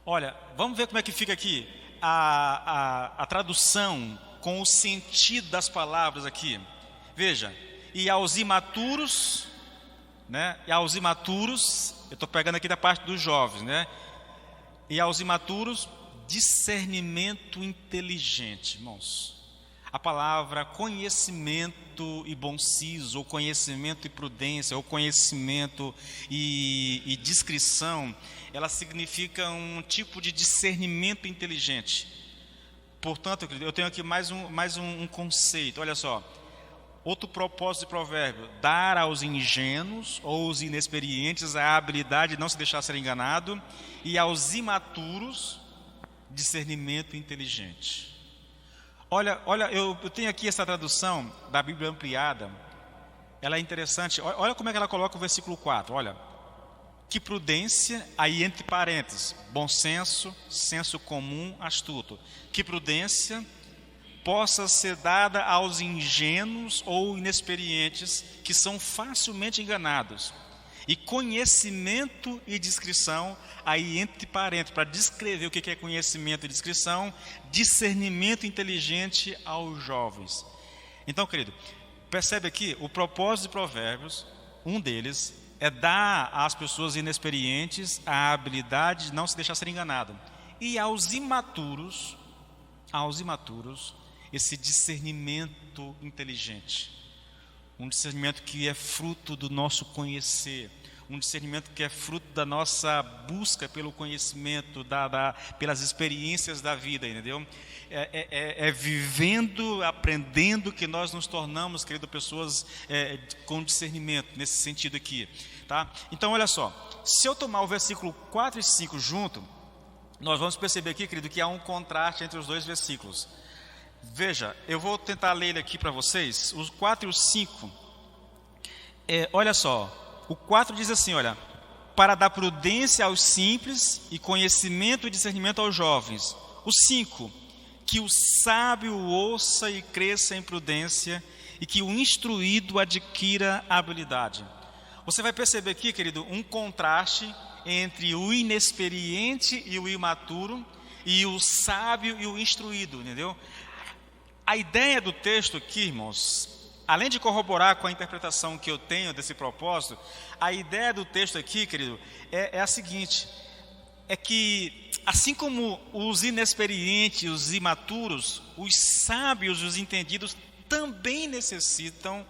Olha, vamos ver como é que fica aqui a tradução com o sentido das palavras aqui. Veja, e aos imaturos, né? E aos imaturos, eu estou pegando aqui da parte dos jovens, né? E aos imaturos, discernimento inteligente, irmãos. A palavra conhecimento e bom siso, ou conhecimento e prudência, ou conhecimento e discrição, ela significa um tipo de discernimento inteligente. Portanto, eu tenho aqui mais um conceito, olha só. Outro propósito de provérbio: dar aos ingênuos ou aos inexperientes a habilidade de não se deixar ser enganado, e aos imaturos, discernimento inteligente. Olha, eu tenho aqui essa tradução da Bíblia ampliada, ela é interessante. Olha como é que ela coloca o versículo 4, olha. Que prudência, aí entre parênteses, bom senso, senso comum, astuto. Que prudência possa ser dada aos ingênuos ou inexperientes, que são facilmente enganados. E conhecimento e discrição, aí entre parênteses, para descrever o que é conhecimento e discrição, discernimento inteligente aos jovens. Então, querido, percebe aqui, o propósito de Provérbios, um deles, é dar às pessoas inexperientes a habilidade de não se deixar ser enganado. E aos imaturos, esse discernimento inteligente. um discernimento que é fruto do nosso conhecer, um discernimento que é fruto da nossa busca pelo conhecimento, pelas experiências da vida, entendeu? É vivendo, aprendendo que nós nos tornamos, querido, pessoas com discernimento, nesse sentido aqui, tá? Então, olha só, se eu tomar o versículo 4 e 5 junto, nós vamos perceber aqui, querido, que há um contraste entre os dois versículos. Veja, eu vou tentar ler ele aqui para vocês, os 4 e os 5. Olha só, o 4 diz assim, olha: para dar prudência aos simples e conhecimento e discernimento aos jovens. O 5, que o sábio ouça e cresça em prudência, e que o instruído adquira habilidade. Você vai perceber aqui, querido, um contraste entre o inexperiente e o imaturo, e o sábio e o instruído, entendeu? A ideia do texto aqui, irmãos, além de corroborar com a interpretação que eu tenho desse propósito, a ideia do texto aqui, querido, é a seguinte: é que, assim como os inexperientes, os imaturos, os sábios e os entendidos também necessitam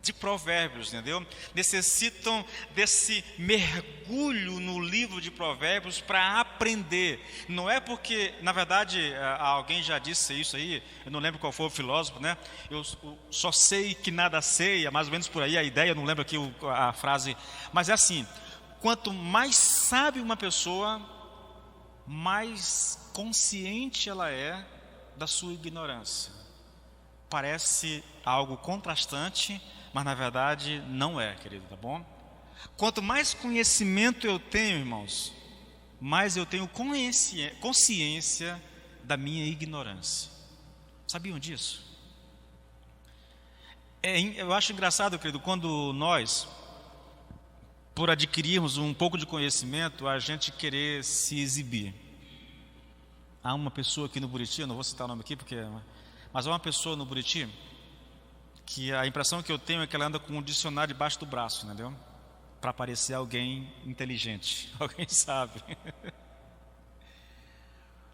de provérbios, entendeu? Necessitam desse mergulho no livro de provérbios para aprender. Não é porque, na verdade, alguém já disse isso aí, eu não lembro qual foi o filósofo, né? Eu só sei que nada sei, é mais ou menos por aí a ideia, eu não lembro aqui a frase, mas é assim: quanto mais sabe uma pessoa, mais consciente ela é da sua ignorância. Parece algo contrastante, mas na verdade não é, querido, tá bom? Quanto mais conhecimento eu tenho, irmãos, mais eu tenho consciência da minha ignorância. Sabiam disso? Eu acho engraçado, querido, quando nós, por adquirirmos um pouco de conhecimento, a gente querer se exibir. Há uma pessoa aqui no Buriti, eu não vou citar o nome aqui, mas há uma pessoa no Buriti que a impressão que eu tenho é que ela anda com um dicionário debaixo do braço, entendeu? Para parecer alguém inteligente, alguém sabe.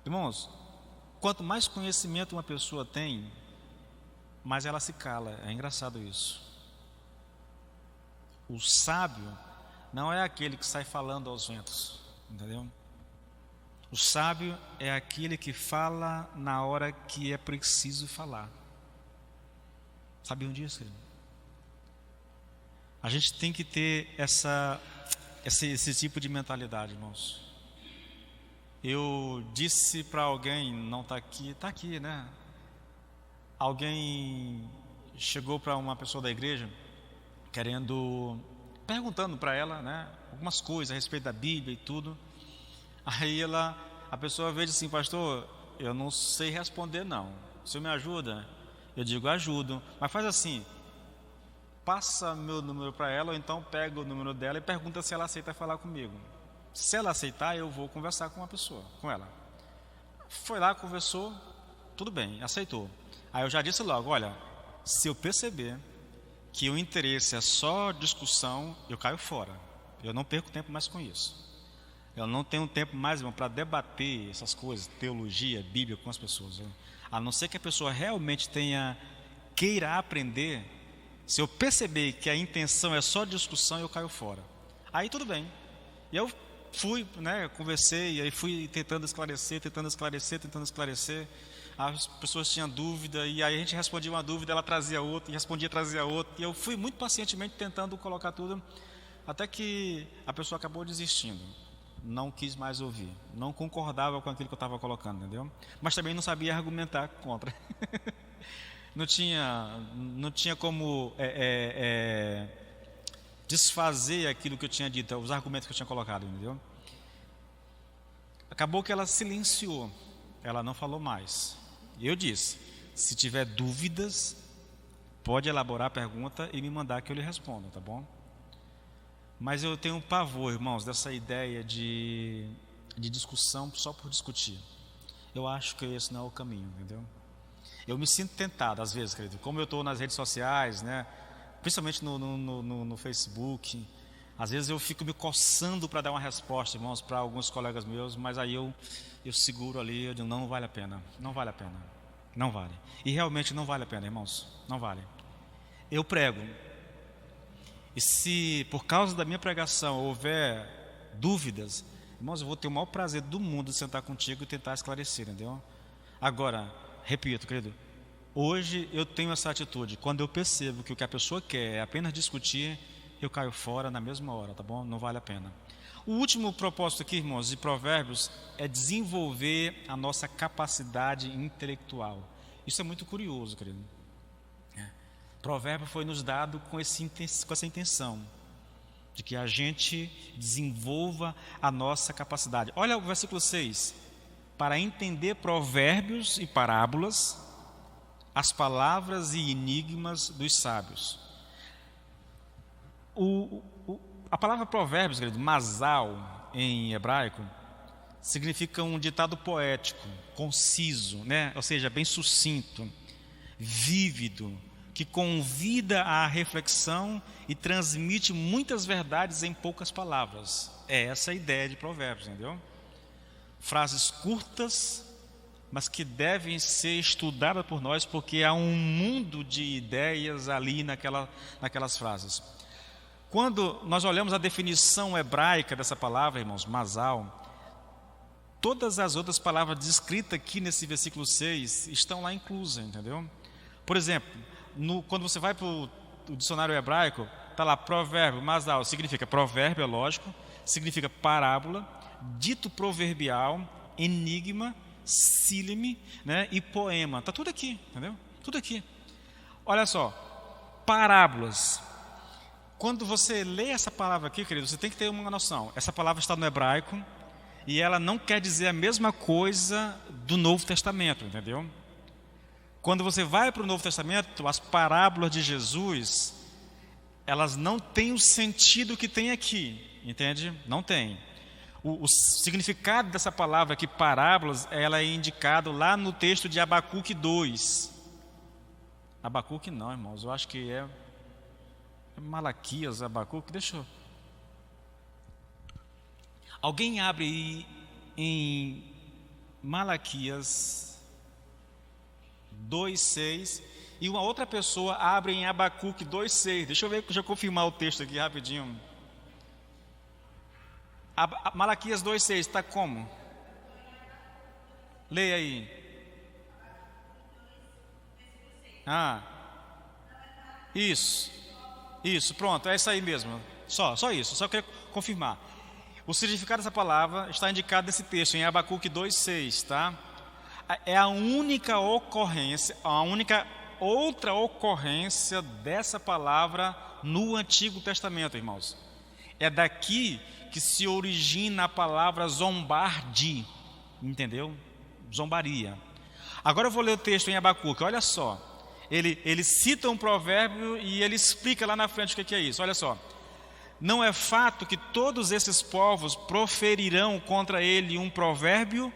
Irmãos, quanto mais conhecimento uma pessoa tem, mais ela se cala. É engraçado isso. O sábio não é aquele que sai falando aos ventos, entendeu? O sábio é aquele que fala na hora que é preciso falar. Sabiam disso, querido? A gente tem que ter esse tipo de mentalidade, irmãos. Eu disse para alguém, não está aqui, né? Alguém chegou para uma pessoa da igreja, perguntando para ela, né, algumas coisas a respeito da Bíblia e tudo. Aí a pessoa veio e disse assim: pastor, eu não sei responder não. O senhor me ajuda? Eu digo: ajudo. Mas faz assim, passa meu número para ela, ou então pega o número dela e pergunta se ela aceita falar comigo. Se ela aceitar, eu vou conversar com ela. Foi lá, conversou, tudo bem, aceitou. Aí eu já disse logo: olha, se eu perceber que o interesse é só discussão, eu caio fora. Eu não perco tempo mais com isso. Eu não tenho tempo mais, irmão, para debater essas coisas, teologia, Bíblia com as pessoas. A não ser que a pessoa realmente queira aprender. Se eu perceber que a intenção é só discussão, eu caio fora. Aí tudo bem. E eu fui, né, conversei, e aí fui tentando esclarecer. As pessoas tinham dúvida, e aí a gente respondia uma dúvida, ela trazia outra, e trazia outra. E eu fui muito pacientemente tentando colocar tudo, até que a pessoa acabou desistindo. Não quis mais ouvir, não concordava com aquilo que eu estava colocando, entendeu? Mas também não sabia argumentar contra. Não tinha como desfazer aquilo que eu tinha dito, os argumentos que eu tinha colocado, entendeu? Acabou que ela silenciou, ela não falou mais. E eu disse: se tiver dúvidas, pode elaborar a pergunta e me mandar que eu lhe responda, tá bom? Mas eu tenho um pavor, irmãos, dessa ideia de discussão só por discutir. Eu acho que esse não é o caminho, entendeu? Eu me sinto tentado, às vezes, querido, como eu estou nas redes sociais, né, principalmente no Facebook, às vezes eu fico me coçando para dar uma resposta, irmãos, para alguns colegas meus, mas aí eu seguro ali, eu digo: não vale a pena, não vale a pena, não vale. E realmente não vale a pena, irmãos, não vale. Eu prego, E se por causa da minha pregação houver dúvidas, irmãos, eu vou ter o maior prazer do mundo de sentar contigo e tentar esclarecer, entendeu? Agora, repito, querido, hoje eu tenho essa atitude. Quando eu percebo que o que a pessoa quer é apenas discutir, eu caio fora na mesma hora, tá bom? Não vale a pena. O último propósito aqui, irmãos, de Provérbios é desenvolver a nossa capacidade intelectual. Isso é muito curioso, querido. Provérbio foi nos dado com essa intenção de que a gente desenvolva a nossa capacidade. Olha o versículo 6. Para entender provérbios e parábolas, as palavras e enigmas dos sábios. A palavra provérbios, querido, mazal, em hebraico, significa um ditado poético, conciso, né? Ou seja, bem sucinto, vívido, que convida à reflexão e transmite muitas verdades em poucas palavras. É essa a ideia de provérbios, entendeu? Frases curtas, mas que devem ser estudadas por nós, porque há um mundo de ideias ali naquelas frases. Quando nós olhamos a definição hebraica dessa palavra, irmãos, mazal, todas as outras palavras descritas aqui nesse versículo 6 estão lá inclusas, entendeu? Por exemplo, quando você vai para o dicionário hebraico, está lá provérbio, mazal, significa provérbio, é lógico, significa parábola, dito proverbial, enigma, sílime, né, e poema. Está tudo aqui, entendeu? Tudo aqui. Olha só, parábolas. Quando você lê essa palavra aqui, querido, você tem que ter uma noção. Essa palavra está no hebraico e ela não quer dizer a mesma coisa do Novo Testamento, entendeu? Quando você vai para o Novo Testamento, as parábolas de Jesus, elas não têm o sentido que tem aqui, entende? Não tem. O significado dessa palavra aqui, parábolas, ela é indicado lá no texto de Abacuque 2. Abacuque não, irmãos, eu acho que é Malaquias, Abacuque, deixa eu... Alguém abre aí em Malaquias 2:6 e uma outra pessoa abre em Abacuque 2:6. Deixa eu confirmar o texto aqui rapidinho. Malaquias 2:6 está como? Leia aí. Isso, pronto, é isso aí mesmo. Só isso, só queria confirmar. O significado dessa palavra está indicado nesse texto, em Abacuque 2:6, tá? É a única ocorrência, a única outra ocorrência dessa palavra no Antigo Testamento, irmãos. É daqui que se origina a palavra zombar de, entendeu? Zombaria. Agora eu vou ler o texto em Abacuque, olha só. Ele cita um provérbio e ele explica lá na frente o que é isso, olha só. Não é fato que todos esses povos proferirão contra ele um provérbio?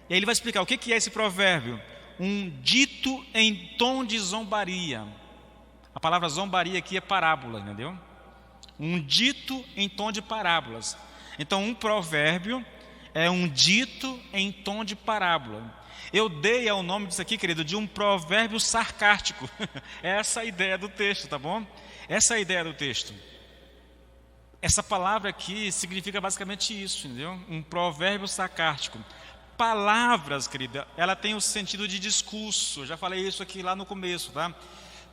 E aí ele vai explicar o que é esse provérbio. Um dito em tom de zombaria. A palavra zombaria aqui é parábola, entendeu? Um dito em tom de parábolas. Então um provérbio é um dito em tom de parábola. Eu dei ao nome disso aqui, querido, de um provérbio sarcástico. Essa é a ideia do texto, tá bom? Essa é a ideia do texto. Essa palavra aqui significa basicamente isso, entendeu? Um provérbio sarcástico. Palavras, querida, ela tem o sentido de discurso. Já falei isso aqui lá no começo, tá?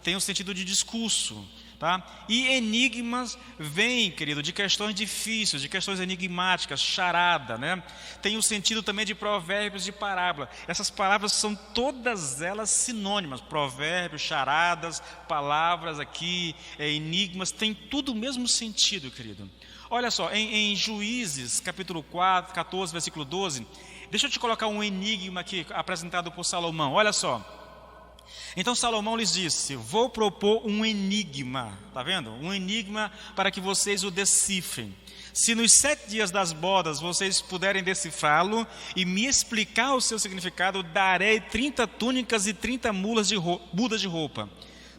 Tem o sentido de discurso, tá? E enigmas vêm, querido, de questões difíceis, de questões enigmáticas, charada, né? Tem o sentido também de provérbios de parábola. Essas palavras são todas elas sinônimas. Provérbios, charadas, palavras aqui, enigmas, tem tudo o mesmo sentido, querido. Olha só, em Juízes, capítulo 4, 14, versículo 12, deixa eu te colocar um enigma aqui, apresentado por Salomão, olha só. Então Salomão lhes disse, vou propor um enigma, está vendo? Um enigma para que vocês o decifrem. Se nos 7 dias das bodas vocês puderem decifrá-lo e me explicar o seu significado, darei 30 túnicas e 30 mudas de roupa.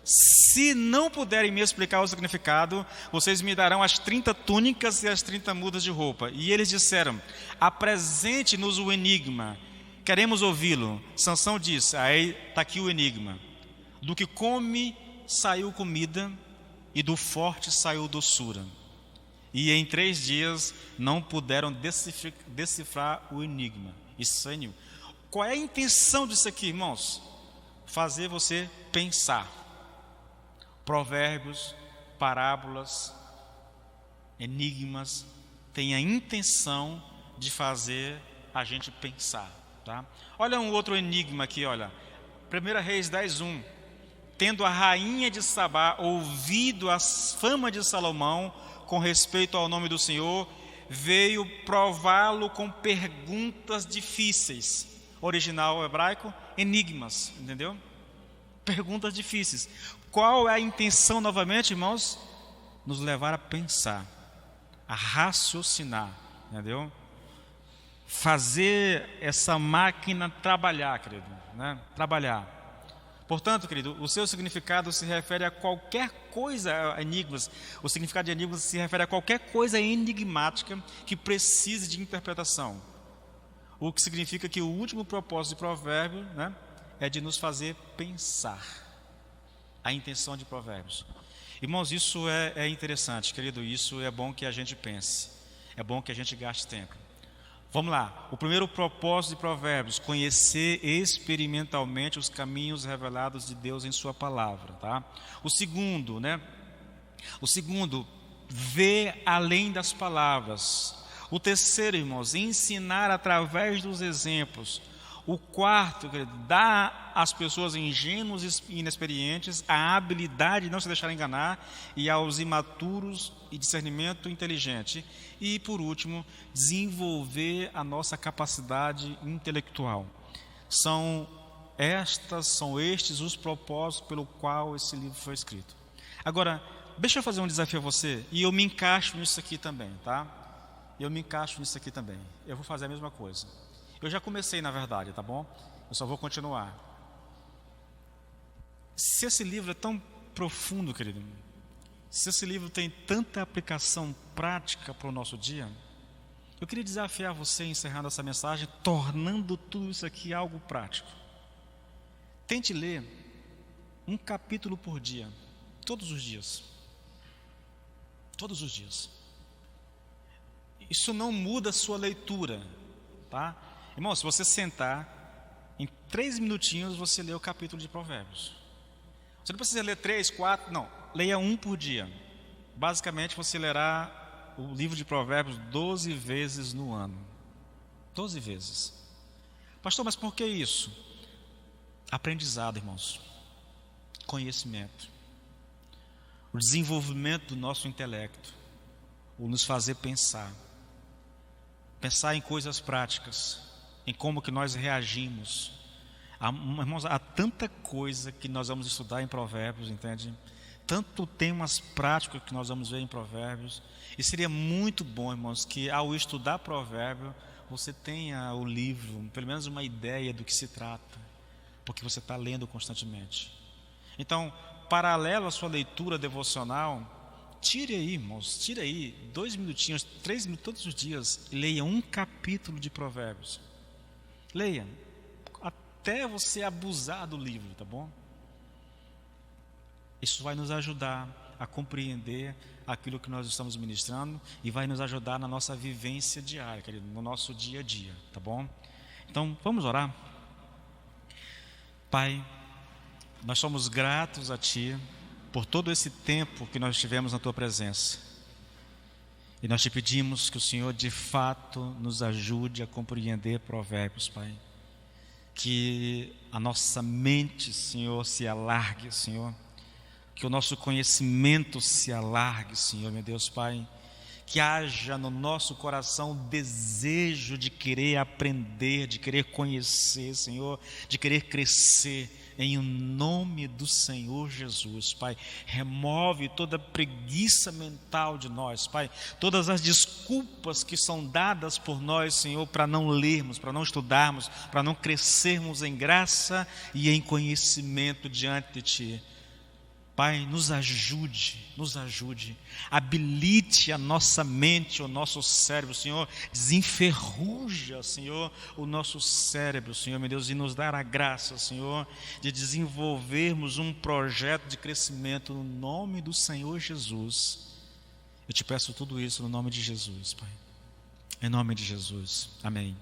Se não puderem me explicar o significado, vocês me darão as 30 túnicas e as 30 mudas de roupa. E eles disseram, apresente-nos o enigma. Queremos ouvi-lo. Sansão disse, aí está aqui o enigma. Do que come saiu comida, e do forte saiu doçura. E em 3 dias não puderam decifrar o enigma. Isso é enigma. Qual é a intenção disso aqui, irmãos? Fazer você pensar. Provérbios, parábolas, enigmas, tem a intenção de fazer a gente pensar, tá? Olha um outro enigma aqui, olha. 1 Reis 10:1. Tendo a rainha de Sabá ouvido a fama de Salomão com respeito ao nome do Senhor, veio prová-lo com perguntas difíceis. Original hebraico, enigmas, entendeu? Perguntas difíceis. Qual é a intenção novamente, irmãos? Nos levar a pensar, a raciocinar, entendeu? Fazer essa máquina trabalhar, querido, né? Trabalhar. Portanto, querido, o seu significado se refere a qualquer coisa, enigmas. O significado de enigmas se refere a qualquer coisa enigmática que precise de interpretação. O que significa que o último propósito de Provérbio, né, é de nos fazer pensar. A intenção de Provérbios. Irmãos, isso é interessante, querido. Isso é bom que a gente pense. É bom que a gente gaste tempo. Vamos lá, o primeiro propósito de Provérbios, conhecer experimentalmente os caminhos revelados de Deus em sua palavra, tá? O segundo, ver além das palavras. O terceiro, irmãos, ensinar através dos exemplos. O quarto, dá às pessoas ingênuas e inexperientes a habilidade de não se deixar enganar, e aos imaturos e discernimento inteligente. E por último, desenvolver a nossa capacidade intelectual. São estes os propósitos pelo qual esse livro foi escrito. Agora, deixa eu fazer um desafio a você, e eu me encaixo nisso aqui também, tá? Eu me encaixo nisso aqui também. Eu vou fazer a mesma coisa. Eu já comecei, na verdade, tá bom? Eu só vou continuar. Se esse livro é tão profundo, querido, se esse livro tem tanta aplicação prática para o nosso dia, eu queria desafiar você, encerrando essa mensagem, tornando tudo isso aqui algo prático. Tente ler um capítulo por dia, todos os dias. Todos os dias. Isso não muda a sua leitura, tá? Irmão, se você sentar, em 3 minutinhos você lê o capítulo de Provérbios. Você não precisa ler 3, 4, não. Leia um por dia. Basicamente você lerá o livro de Provérbios 12 vezes no ano. 12 vezes. Pastor, mas por que isso? Aprendizado, irmãos. Conhecimento. O desenvolvimento do nosso intelecto. O nos fazer pensar. Pensar em coisas práticas. Em como que nós reagimos. Irmãos, há tanta coisa que nós vamos estudar em Provérbios, entende? Tanto temas práticos que nós vamos ver em Provérbios. E seria muito bom, irmãos, que ao estudar Provérbio, você tenha o livro, pelo menos uma ideia do que se trata, porque você está lendo constantemente. Então, paralelo à sua leitura devocional, tire aí, irmãos, 2 minutinhos, 3 minutos todos os dias, leia um capítulo de Provérbios. Leia, até você abusar do livro, tá bom? Isso vai nos ajudar a compreender aquilo que nós estamos ministrando e vai nos ajudar na nossa vivência diária, querido, no nosso dia a dia, tá bom? Então, vamos orar? Pai, nós somos gratos a Ti por todo esse tempo que nós tivemos na Tua presença. E nós Te pedimos que o Senhor, de fato, nos ajude a compreender Provérbios, Pai. Que a nossa mente, Senhor, se alargue, Senhor. Que o nosso conhecimento se alargue, Senhor, meu Deus, Pai. Que haja no nosso coração o desejo de querer aprender, de querer conhecer, Senhor, de querer crescer, em nome do Senhor Jesus, Pai. Remove toda preguiça mental de nós, Pai. Todas as desculpas que são dadas por nós, Senhor, para não lermos, para não estudarmos, para não crescermos em graça e em conhecimento diante de Ti. Pai, nos ajude, habilite a nossa mente, o nosso cérebro, Senhor, desenferruja, Senhor, o nosso cérebro, Senhor, meu Deus, e nos dar a graça, Senhor, de desenvolvermos um projeto de crescimento no nome do Senhor Jesus. Eu te peço tudo isso no nome de Jesus, Pai, em nome de Jesus, amém.